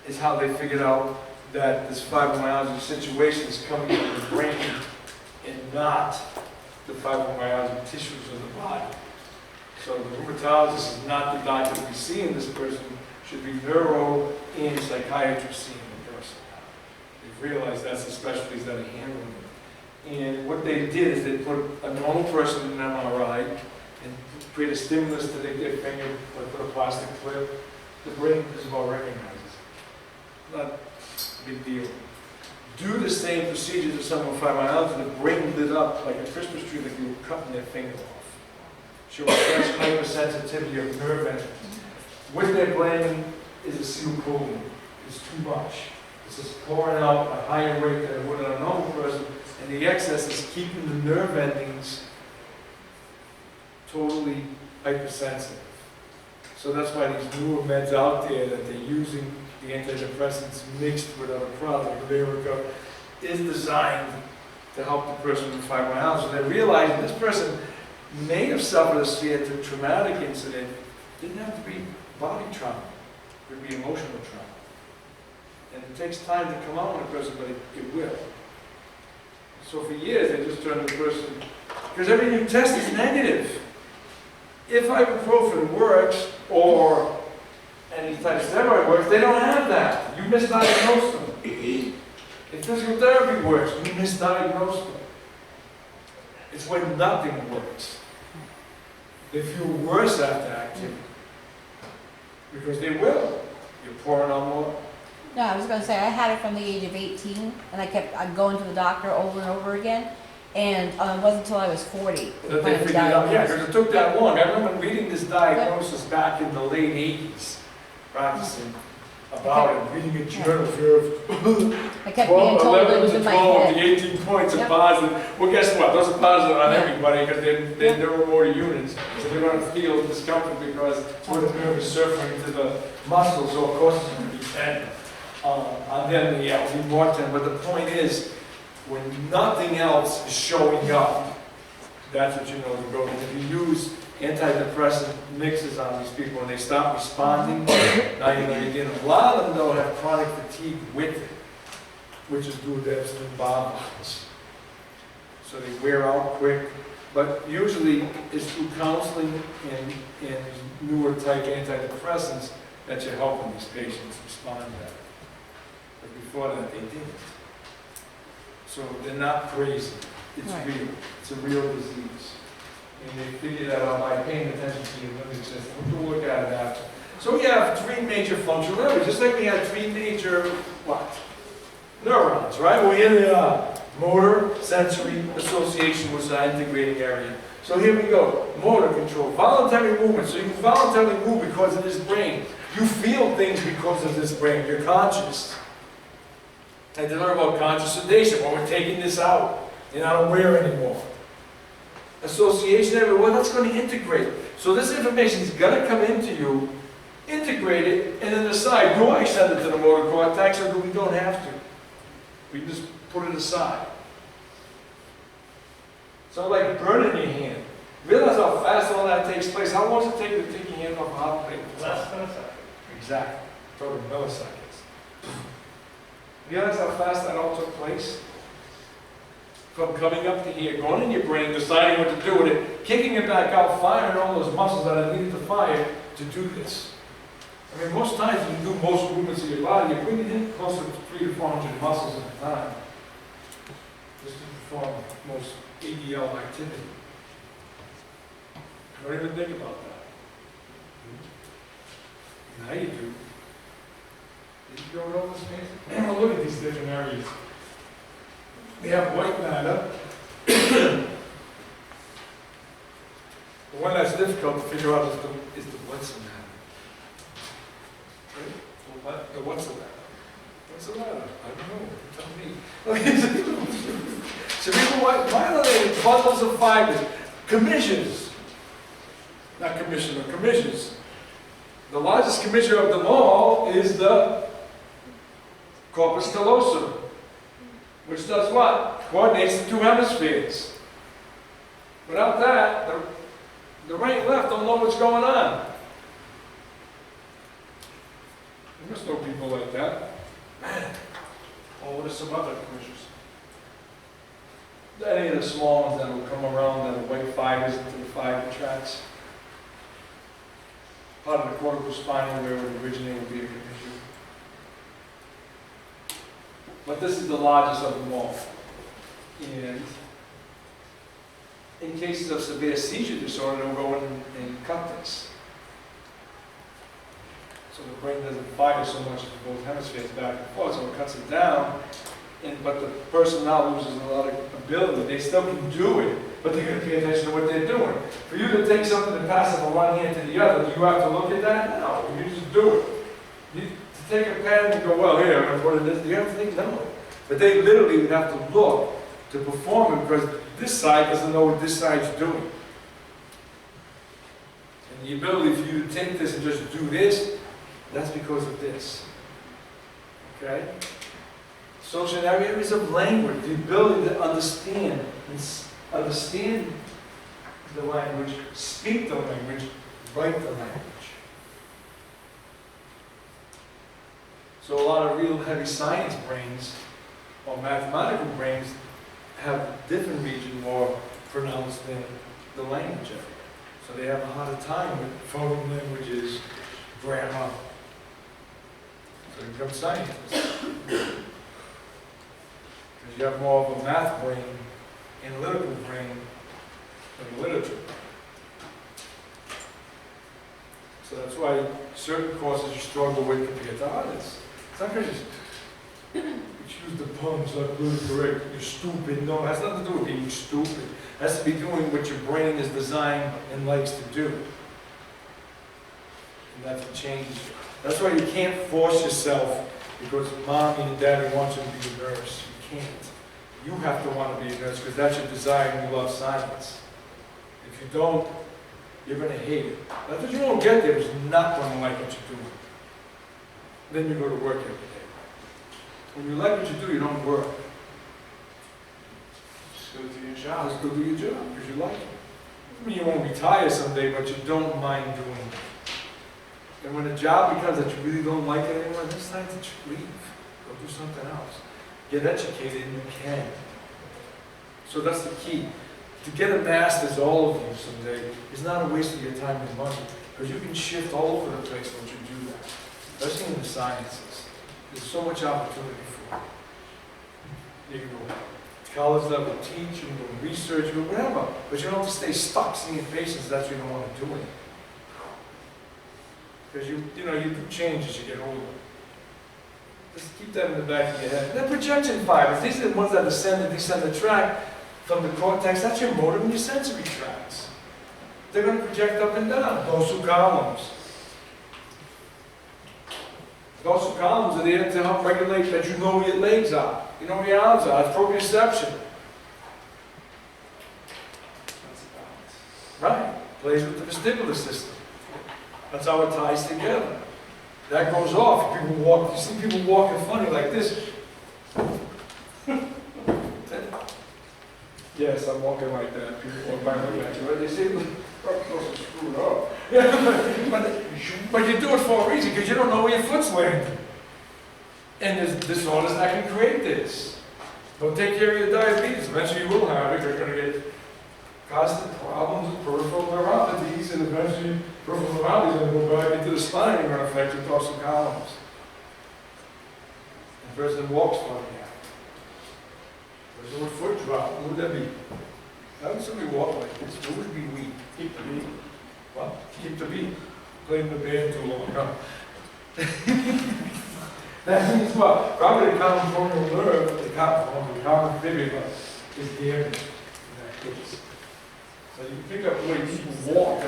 is how they figured out that this fibromyalgia situation is coming from the brain and not the fibromyalgia tissues of the body. So the rheumatologist is not the doctor we see in this person, should be neuro and psychiatrist seeing the person. They've realized that's the specialties that are handling it. And what they did is they put a normal person in an MRI and create a stimulus to their finger, or put a plastic clip. The brain just about recognizes it. Not a big deal. Do the same procedure to someone with fibromyalgia, the brain lit up like a Christmas tree like you were cutting their finger off. Shows such hypersensitivity of nerve endings. What they're blaming is acetylcholine. It's too much. It's just pouring out at a higher rate than it would in a normal person, and the excess is keeping the nerve endings totally hypersensitive. So that's why these newer meds out there that they're using, the antidepressants mixed with other products, like Lyrica, is designed to help the person with fibromyalgia. So they realize this person may have suffered a severe traumatic incident. Didn't have to be body trauma. It could be emotional trauma. And it takes time to come out with a person, but it will. So for years, they just turned the person, because every new test is negative. If ibuprofen works, or any type of steroid works, they don't have that. You misdiagnose them. If physical therapy works, you misdiagnose them. It's when nothing works. They feel worse after activity. Because they will. You're pouring on more. No, I was going to say, I had it from the age of 18, and I'd going to the doctor over and over again, and it wasn't until I was 40 That they figured out, yeah, because it took that long. I remember reading this diagnosis back in the late 80s, practicing about it, reading a journal for I kept being told it was in my head. The 18 points are Yep. positive. Well, guess what? Those are positive on Yeah. everybody because they're neuromotor units. So they're going to feel discomfort because it's where the nerve is surfing to the muscles, so of course it's going to be tense. And then, yeah, we more tense. But the point is, when nothing else is showing up, that's what you know to go. And if you use antidepressant mixes on these people and they stop responding, now you know you're getting. A lot of them, though, have chronic fatigue with it, which is due to their bowels. So they wear out quick. But usually it's through counseling and newer type antidepressants that you're helping these patients respond better. But before that, they didn't. So they're not crazy. It's Right. real. It's a real disease. And they figure that out by paying attention to your limbic system. We'll look at it after. So we have 3 major functional areas, just like we had 3 major, what? Neurons, right? Well, here they are. Motor, sensory, association was our integrating area. So here we go. Motor control, voluntary movement. So you can voluntarily move because of this brain. You feel things because of this brain. You're conscious. And to learn about conscious sedation, well, we're taking this out. You're not aware anymore. Association area, well, that's going to integrate. So this information is going to come into you integrate it, and then decide, do I send it to the motor cortex or do we don't have to? We just put it aside. So like burning your hand. Realize how fast all that takes place. How long does it take to take your hand off a hot plate? Less than a second. Exactly. Probably milliseconds. Realize how fast that all took place? From coming up to here, going in your brain, deciding what to do with it, kicking it back out, firing all those muscles that are needed to fire to do this. I mean, most times when you do most movements of your body, you're bringing in close to 300 to 400 muscles at a time. Just to perform most ADL activity. Don't even think about that. Now you do. Did you go over this fancy? Well, look at these different areas. They have white matter. The one that's difficult to figure out is the what's the matter. Right? The what's the matter? What's the matter? I don't know. Tell me. Cerebral myelinated bundles of fibers. Commissions. Not commission, but commissions. The largest commissioner of them all is the Corpus Callosum, which does what? Coordinates the two hemispheres. Without that, the right and left don't know what's going on. You must know people like that. Man. Well, what are some other commissions? Any of the small ones that will come around that are white fibers into the fiber tracks. Part of the cortical spinal where it would originate would be a commission. But this is the largest of them all. And in cases of severe seizure disorder, they'll go in and cut this. So the brain doesn't fire so much in both hemispheres back and forth, so it cuts it down. But the person now loses a lot of ability. They still can do it, but they're going to pay attention to what they're doing. For you to take something and pass it from one hand to the other, do you have to look at that? No, you just do it. You, to take a pen and go, well, here, I'm going to put it in this, you have to think, no. But they literally would have to look to perform it because this side doesn't know what this side's doing. And the ability for you to take this and just do this, that's because of this. Okay? Social areas of language, the ability to understand the language, speak the language, write the language. So a lot of real heavy science brains or mathematical brains have different region more pronounced than the language area. So they have a harder time with foreign languages, grammar. So they become scientists. Because you have more of a math brain, analytical brain, than literature. So that's why certain courses you struggle with compared to others. It's not because you choose the puns not really correct, you're stupid. No, it has nothing to do with being stupid. It has to be doing what your brain is designed and likes to do. And that's what changes you. That's why you can't force yourself because mommy and daddy want you to be a nurse. Can't. You have to want to be a nurse because that's your desire and you love science. If you don't, you're going to hate it. Not that you won't get there, but you're not going to like what you're doing. Then you go to work every day. When you like what you do, you don't work. Just go do your job. Just go do your job because you like it. I mean, you won't retire someday, but you don't mind doing it. And when a job becomes that you really don't like it anymore, it's time to leave. Go do something else. Get educated and you can. So that's the key. To get a master's, all of you someday, is not a waste of your time and money. Because you can shift all over the place once you do that. Especially in the sciences. There's so much opportunity for you. You can go college level teach, you can go research, you can go whatever. But you don't have to stay stuck seeing patients, that's what you don't want to do it. Because you do change as you get older. Just keep that in the back of your head. And then projection fibers, these are the ones that descend the tract from the cortex. That's your motor and your sensory tracts. They're going to project up and down. Dorsal columns. Dorsal columns are there to help regulate that you know where your legs are. You know where your arms are. It's proprioception. That's a balance. Right. Plays with the vestibular system. That's how it ties together. That goes off. People walk, you see people walking funny like this. Yes, I'm walking like that. People walk by like that. But they say, I'm supposed to screw it up. But you do it for a reason, because you don't know where your foot's landing. And there's disorders that can create this. Don't take care of your diabetes. Eventually you will have it. You're going to get constant problems with peripheral neuropathies, and eventually peripheral neuropathies are going to go back into the spine and going to affect your dorsal columns. The person walks funny. Person with foot drop, what would that be? How would somebody walk like this? What would be weak? Keep the beat. Well, keep the beat. Playing the band too long, huh? That means what? Probably the common frontal nerve, the common fibula is damaged in that case. So you pick up the way people walk.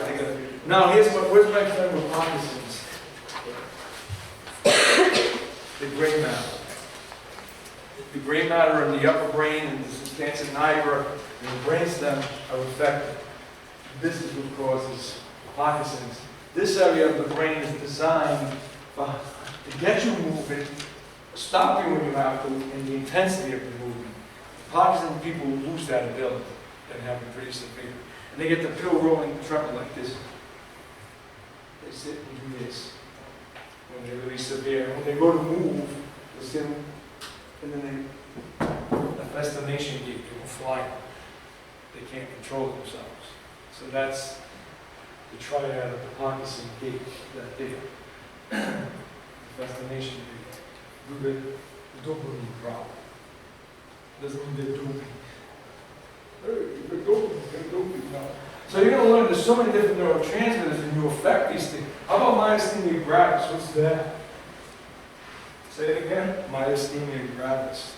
Now where's my friend with Parkinson's? The gray matter. The gray matter in the upper brain and the substantia nigra and the brainstem are affected. This is what causes Parkinson's. This area of the brain is designed to get you moving, stop you when you have to, and the intensity of the movement. Parkinson's people lose that ability and have it pretty severe. And they get the pill rolling tremor like this. They sit and do this when they're really severe. When they go to move, they sit and then the destination gate, they will fly. They can't control themselves. So that's the triad of the Parkinson gate that there. Destination gate. Do the dopamine problem. Doesn't mean they're doping. So you're going to learn there's so many different neurotransmitters and you affect these things. How about myasthenia gravis? What's that? Say it again. Myasthenia gravis.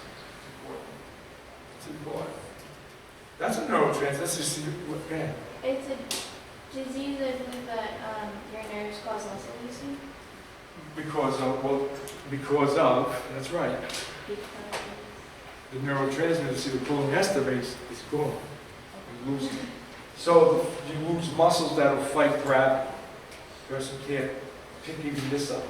It's important. That's a neurotransmitter. Let's just see what again. It's a disease I believe that your nerves cause muscle loosening. Because of, that's right. The neurotransmitter, see the cholinesterase is gone. You lose it. So you lose muscles that will fight gravity. The person can't pick even this up.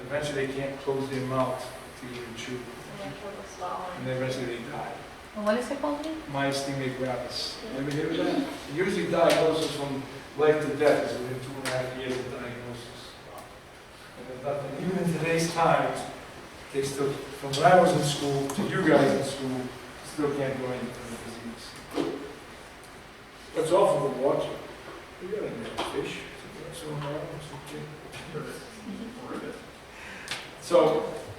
Eventually they can't close their mouth to even chew. And then eventually they die. And what is it called again? Myasthenia gravis. Ever hear of that? Usually diagnosis from life to death is within 2.5 years of diagnosis. And there's nothing, even in today's times, they still, from when I was in school to you guys in school, still can't do anything for the disease. It's awful to watch it. You got a fish. So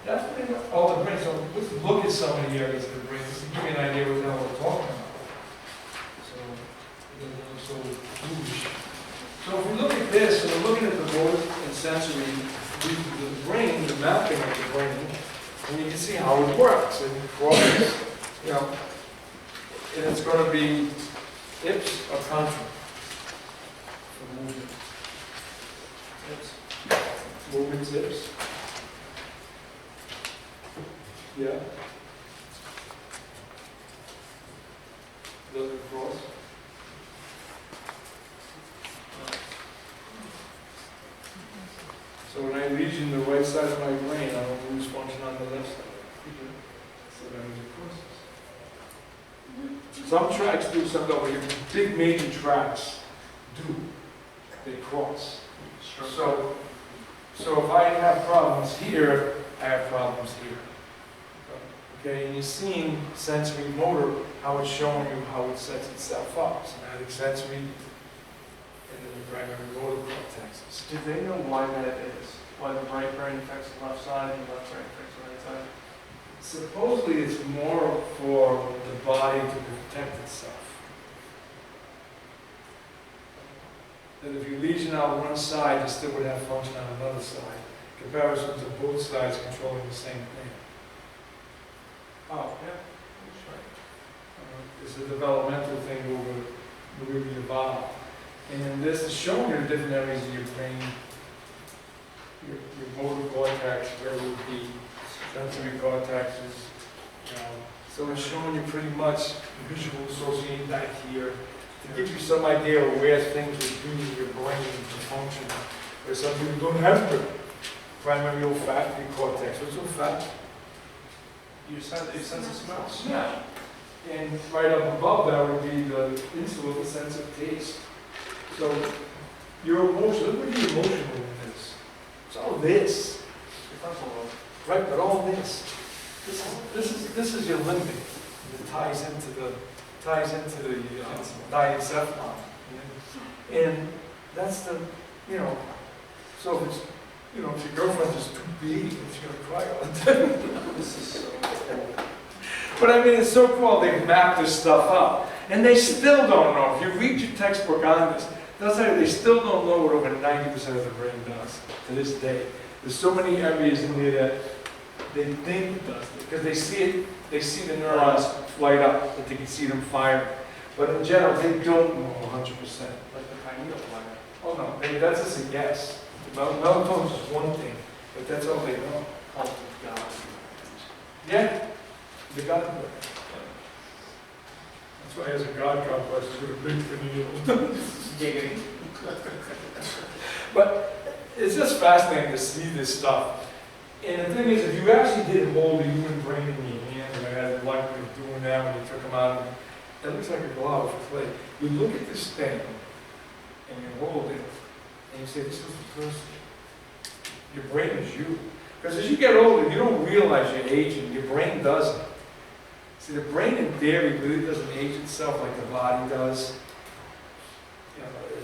that's pretty much all the brain. So let's look at some of the areas of the brain just to give you an idea what the hell we're talking about. So foolish. So if we look at this, and we're looking at the motor and sensory, the brain, the mapping of the brain, and you can see how it works. And crosses, you know, and it's going to be ips or contra for movement. Ips. Movements, ips. Yeah. Doesn't cross. So when I lesion the right side of my brain, I don't lose function on the left side. So that means it crosses. Some tracks do, some don't. But your big major tracks do. They cross. So if I have problems here, I have problems here. Okay, and you're seeing sensory motor, how it's showing you how it sets itself up. Somatic sensory, and then the primary motor cortexes. Do they know why that is? Why the right brain affects the left side and the left brain affects the right side? Supposedly it's more for the body to protect itself. That if you lesion out one side, you still would have function on another side. Comparisons of both sides controlling the same thing. Oh, yeah. That's right. It's a developmental thing over the way we evolve. And this is showing you the different areas of your brain, your motor cortex, where it would be sensory cortexes. So it's showing you pretty much visual associating back here, to give you some idea of where things would be in your brain to function. Where some people don't have the primary olfactory cortex. What's olfactory? Your sense of smell. Yeah. And right up above that would be the insula, the sense of taste. So your emotion, look what your emotional in this. It's all this. Your frontal lobe. Right, but all this. This is your limbic. It ties into the diencephalon. And that's the, so if it's, if your girlfriend is too big, she's gonna cry all the time. This is so cool. But I mean, it's so cool, they map this stuff up. And they still don't know. If you read your textbook on this, they'll tell you they still don't know what over 90% of the brain does to this day. There's so many areas in there that they think it does, because they see it, they see the neurons light up, that they can see them firing. But in general, they don't know 100%. Like the pineal gland. Oh no, maybe that's just a guess. Melatonin is just one thing, but that's all they know. Cult of God. Yeah, the God book. That's why he has a God complex, he's got a big pineal. Giggity. But it's just fascinating to see this stuff. And the thing is, if you actually did hold a human brain in your hand, and I had the luxury of doing that when you took them out, it looks like a glove of clay. You look at this thing, and you hold it, and you say, this is the person. Your brain is you. Because as you get older, you don't realize you're aging. Your brain doesn't. See, the brain in theory really doesn't age itself like the body does.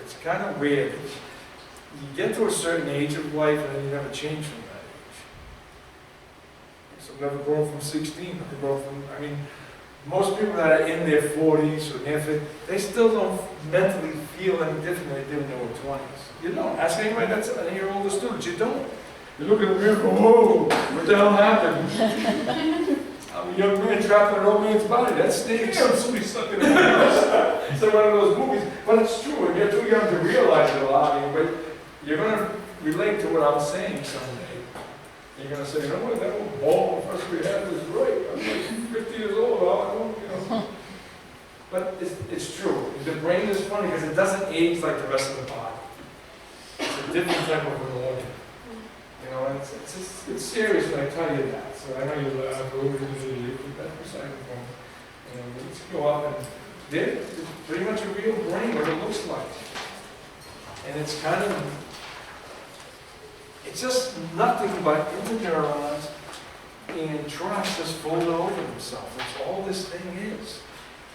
It's kind of weird. You get to a certain age of life, and then you never change from that age. So never grow from 16, never grow from, most people that are in their 40s or near 50, they still don't mentally feel any different than they did in their 20s. You don't. Ask anybody that's any of your older students, you don't. You look at the mirror and go, whoa, what the hell happened? I'm a young man trapped in an old man's body. That stinks. Somebody stuck in the house. It's like one of those movies. But it's true, and you're too young to realize it a lot. But you're going to relate to what I'm saying someday. You're going to say, you know what, that old ball first we had was great. I'm like 50 years old, But it's true. The brain is funny because it doesn't age like the rest of the body. It's a different type of an organ. It's serious when I tell you that. So I know you laugh, but we're going to do that beside the phone. Let's go up and it's pretty much a real brain, what it looks like. And it's kind of, it's just nothing but interneurons and tracks just folded over themselves. That's all this thing is.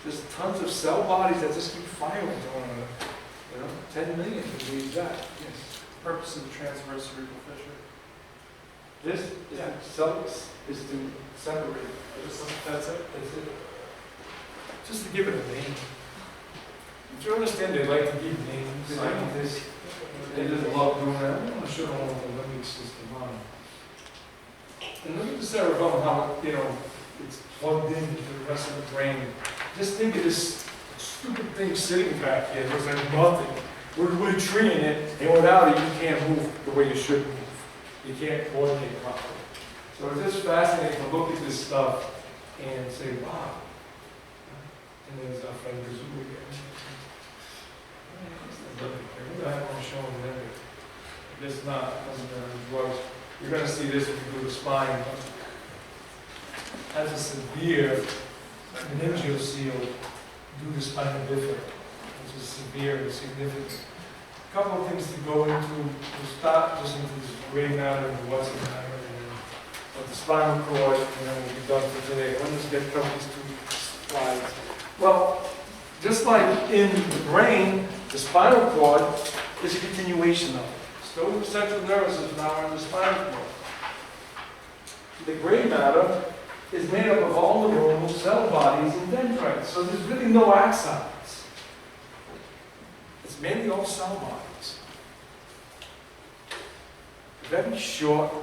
There's tons of cell bodies that just keep firing to one another. 10 million to be exact. Yes. Purpose of the transverse cerebral fissure. This is to separate. That's it. Just to give it a name. Do you understand they like to give names? Scientists, they just love doing that. I'm not sure all the limbic system on. And look at the cerebellum, how it's plugged into the rest of the brain. Just think of this stupid thing sitting back here. It looks like nothing. With a tree in it, and without it, you can't move the way you should move. You can't coordinate properly. So it's just fascinating to look at this stuff and say, wow. And there's our friend Kazoo again. Who the heck am I showing them? I guess not. You're going to see this if you do the spine. Has a severe meningeal seal due to spinal bifida, which is severe and significant. A couple of things to go into. We'll start just into this gray matter and what's in matter, but the spinal cord, and then we'll be done for today. Let me just get through these two slides. Well, just like in the brain, the spinal cord is a continuation of it. Still in the central nervous system, now we're in the spinal cord. The gray matter is made up of all neuronal cell bodies and dendrites, so there's really no axons. It's mainly all cell bodies. Very short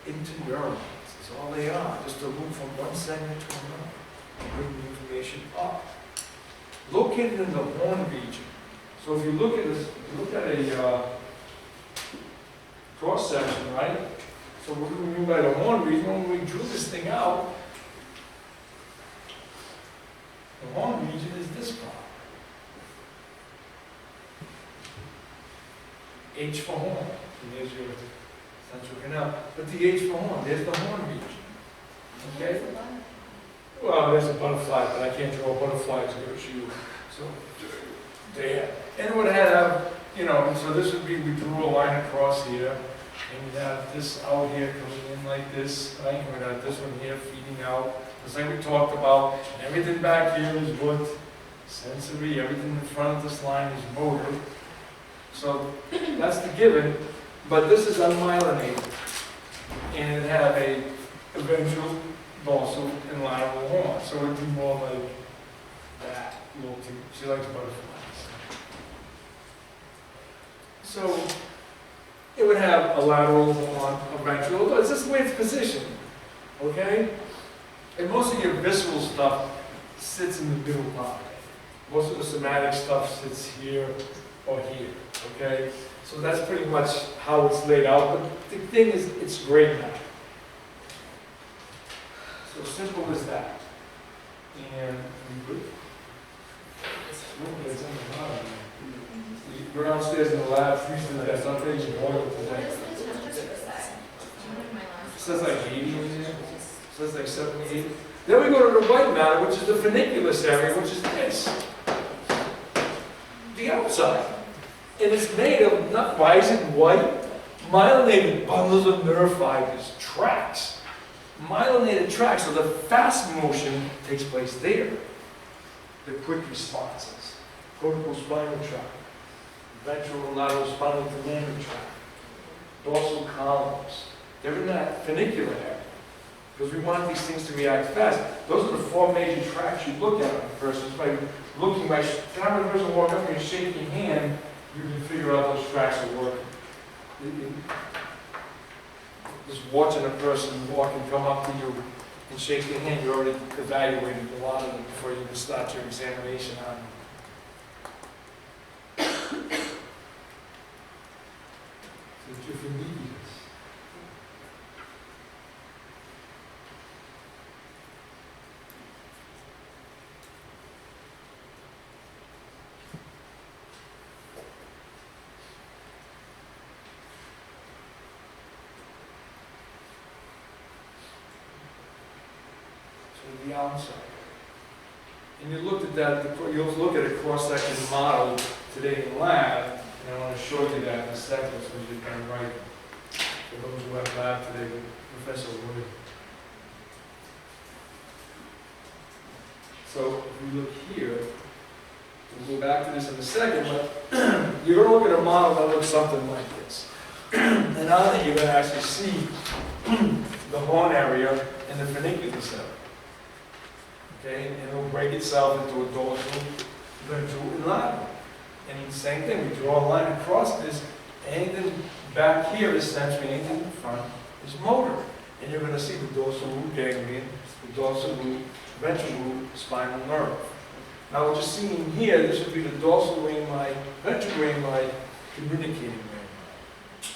interneurons is all they are, just to move from one segment to another and bring the information up. Located in the horn region. So if you look at this, if you look at a cross section, right? So what do we mean by the horn region? When we drew this thing out, the horn region is this part. H for horn, and there's your central canal. But the H for horn, there's the horn region. Okay? Well, there's a butterfly, but I can't draw butterflies here, you. So, there. And it would have, you know, and so this would be, we drew a line across here, and you'd have this out here coming in like this, right? And we'd have this one here feeding out, just like we talked about. And everything back here is what? Sensory, everything in front of this line is motor. So that's the given, but this is unmyelinated. And it have a ventral, dorsal, and lateral horn. So it would be more like that. Little too. She likes butterflies. So it would have a lateral horn, a ventral. It's just the way it's positioned. Okay? And most of your visceral stuff sits in the middle part. Most of the somatic stuff sits here or here. Okay? So that's pretty much how it's laid out. But the thing is, it's great now. So simple as that. And we good. We're downstairs in the lab, freezing the desk. I'll tell you boil What today. is the temperature say? My last. It says like 80 in there. It says like 78. Then we go to the white matter, which is the funiculus area, which is this. The outside. And it's made of, not, why is it white? Myelinated bundles of nerve fibers, tracks. Myelinated tracks, so the fast motion takes place there. The quick responses. Cortical spinal tract. Ventral and lateral spinal columnar tract. Dorsal columns. They're in that funicular area. Because we want these things to react fast. Those are the four major tracks you look at on a person. It's by looking, by the time a person walks up and you shake your hand, you can figure out those tracks are working. Just watching a person walk and come up to you and shake your hand, you already evaluated a lot of them before you even start your examination on them. So if you need this. The outside. And you looked at that, you'll look at a cross-section model today in lab, and I want to show you that in a second so you can write. For those who have lab today, Professor Wood. So if we look here, we'll go back to this in a second, but you're going to look at a model that looks something like this. And on it, you're going to actually see the horn area and the funiculus area. Okay, and it'll break itself into a dorsal, ventral, and lateral. And the same thing, we draw a line across this. Anything back here is sensory, anything in front is motor. And you're going to see the dorsal root ganglion, the dorsal root, ventral root, spinal nerve. Now what you're seeing here, this would be the dorsal ring light, ventral ring light, communicating ring light.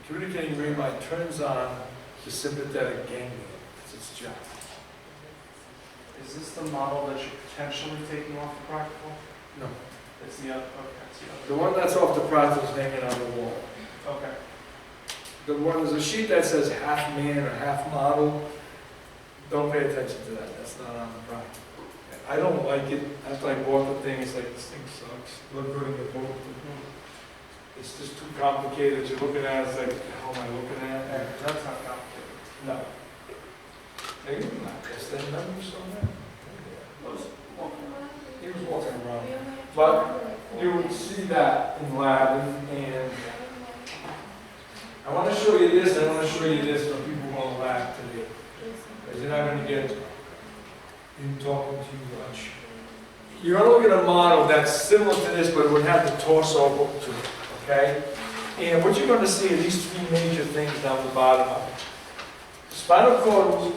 The communicating ring light turns on the sympathetic ganglion. That's its job. Is this the model that you're potentially taking off the practical? No. It's the other, okay, it's the other. The one that's off the practical is hanging on the wall. Okay. The one, there's a sheet that says half man or half model. Don't pay attention to that. That's not on the practical. I don't like it. After I bought the thing, it's like, this thing sucks. Look good in the book. It's just too complicated. You're looking at it, it's like, how am I looking at it? That's not complicated. No. Maybe not. Yes, then remember you saw that? He was walking around. But you would see that in lab, and I want to show you this, I want to show you this for people who are in lab today. Because you're not going to get in talking too much. You're going to look at a model that's similar to this, but it would have the torso hook to it, okay? And what you're going to see are these three major things down the bottom of it. The spinal cord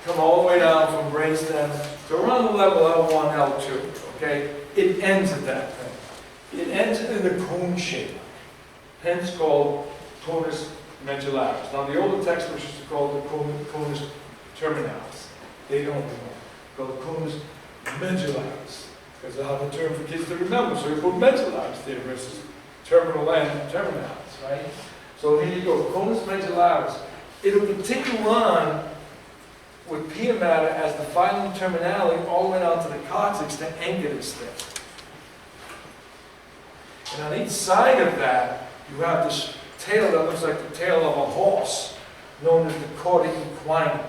come all the way down from brainstem to around the level L1, L2, okay? It ends at that point. It ends in the cone shape, hence called conus medullaris. Now the older textbooks used to call it conus terminalis. They don't anymore. Called conus medullaris. because of how the term for kids to remember. So you put medullaris there versus terminal and terminalis, right? So here you go, conus medullaris. It'll continue on with pia mater as the filum terminale all the way down to the coccyx to anchor this thing. And on each side of that, you have this tail that looks like the tail of a horse, known as the chorda equina.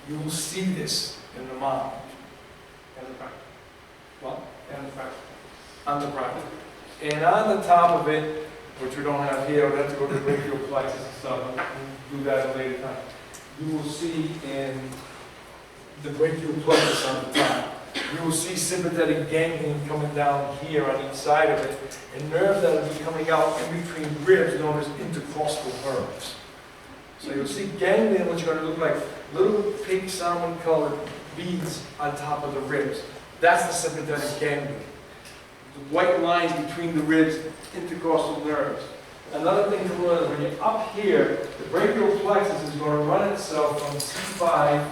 You will see this in the model. And the back. What? And the back. On the bracket. And on the top of it, which we don't have here, we'll have to go to the brachial plexus and stuff, and we'll do that at a later time. You will see in the brachial plexus on the top, you will see sympathetic ganglion coming down here on each side of it, and nerves that will be coming out in between ribs known as intercostal nerves. So you'll see ganglion, which are going to look like little pink salmon colored beads on top of the ribs. That's the sympathetic ganglion. The white lines between the ribs, intercostal nerves. Another thing to learn is when you're up here, the brachial plexus is going to run itself from T5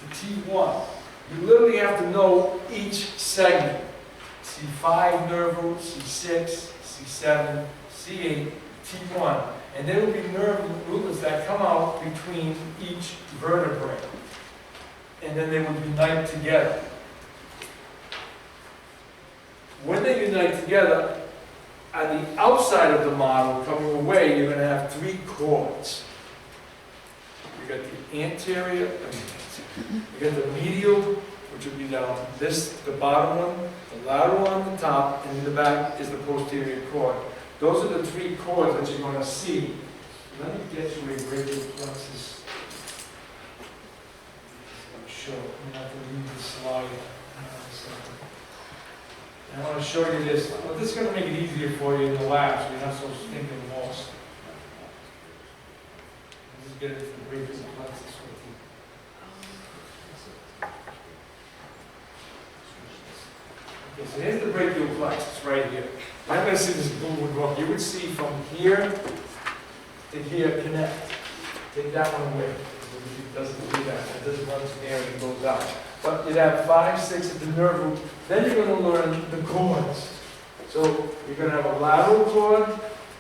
to T1. You literally have to know each segment. C5 nerve root, C6, C7, C8, T1. And there will be nerve rootlets that come out between each vertebrae. And then they will unite together. When they unite together, on the outside of the model, coming away, you're going to have three cords. You got the anterior, you got the medial, which would be down this, the bottom one, the lateral on the top, and in the back is the posterior cord. Those are the three cords that you're going to see. Let me get you a brachial plexus. I'm sure I'm going to have to read the slide. I want to show you this. Well, this is going to make it easier for you in the lab, so you're not so stinking lost. Let's just get into the brachial plexus with you. Okay, so here's the brachial plexus right here. I'm going to see this boom would walk. You would see from here to here connect. Take that one away. It doesn't do that. It doesn't run to there and it goes out. But you'd have 5, 6 at the nerve root. Then you're going to learn the cords. So you're going to have a lateral cord,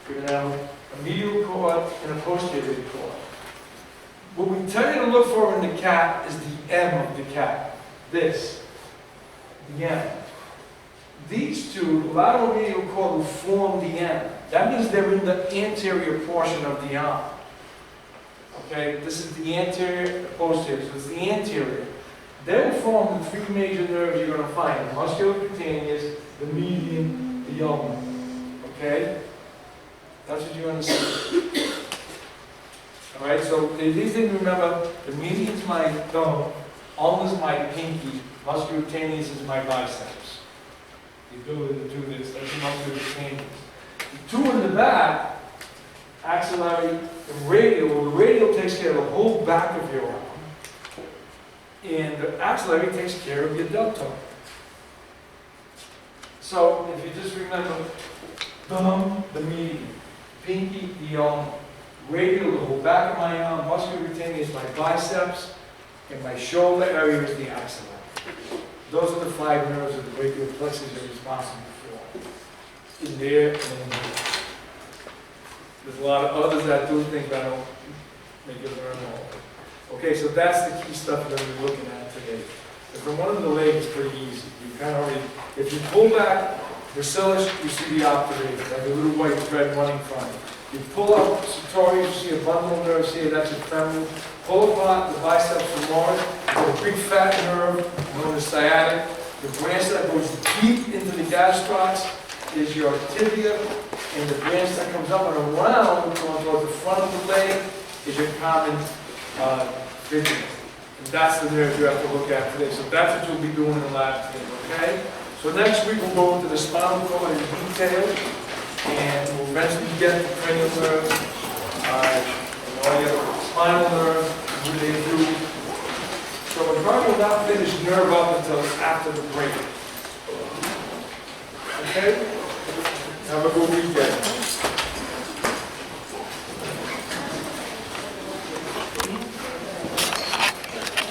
you're going to have a medial cord, and a posterior cord. What we tell you to look for in the cat is the M of the cat. This. The M. These two, the lateral medial cord, will form the M. That means they're in the anterior portion of the arm. Okay, this is the anterior, the posterior, so it's the anterior. They will form the three major nerves you're going to find: the musculocutaneous, the median, the ulnar. Okay? That's what you're going to see. Alright, so these things, remember, the median's my thumb, ulnar's my pinky, musculocutaneous is my biceps. The ability to do this, that's the musculocutaneous. The two in the back, axillary and radial, well, the radial takes care of the whole back of your arm. And the axillary takes care of your deltoid. So, if you just remember, thumb, the median, pinky, the ulnar, radial, the whole back of my arm, musculocutaneous, my biceps, and my shoulder area is the axillary. Those are the 5 nerves of the brachial plexus you're responsible for. In there and in here. There's a lot of others that do things, but I don't make you learn all. Okay, so that's the key stuff that we're looking at today. And from one of the legs, it's pretty easy. You kind of already, if you pull back the Brachialis, you see the obturator, like a little white thread running from it. You pull up sartorius, you see a bundle of nerves here, that's your femoral. Pull apart the biceps femoris, a big fat nerve known as sciatic. The branch that goes deep into the gastrocs is your tibia, and the branch that comes up and around, going towards the front of the leg, is your common fibula. And that's the nerve you have to look at today. So that's what you'll be doing in the lab today, okay? So next week we'll go into the spinal cord in detail, and we'll eventually get the cranial nerves, and all your spinal nerves, and what they do. So we're probably will not finish nerve up until after the break. Okay? Have a good weekend.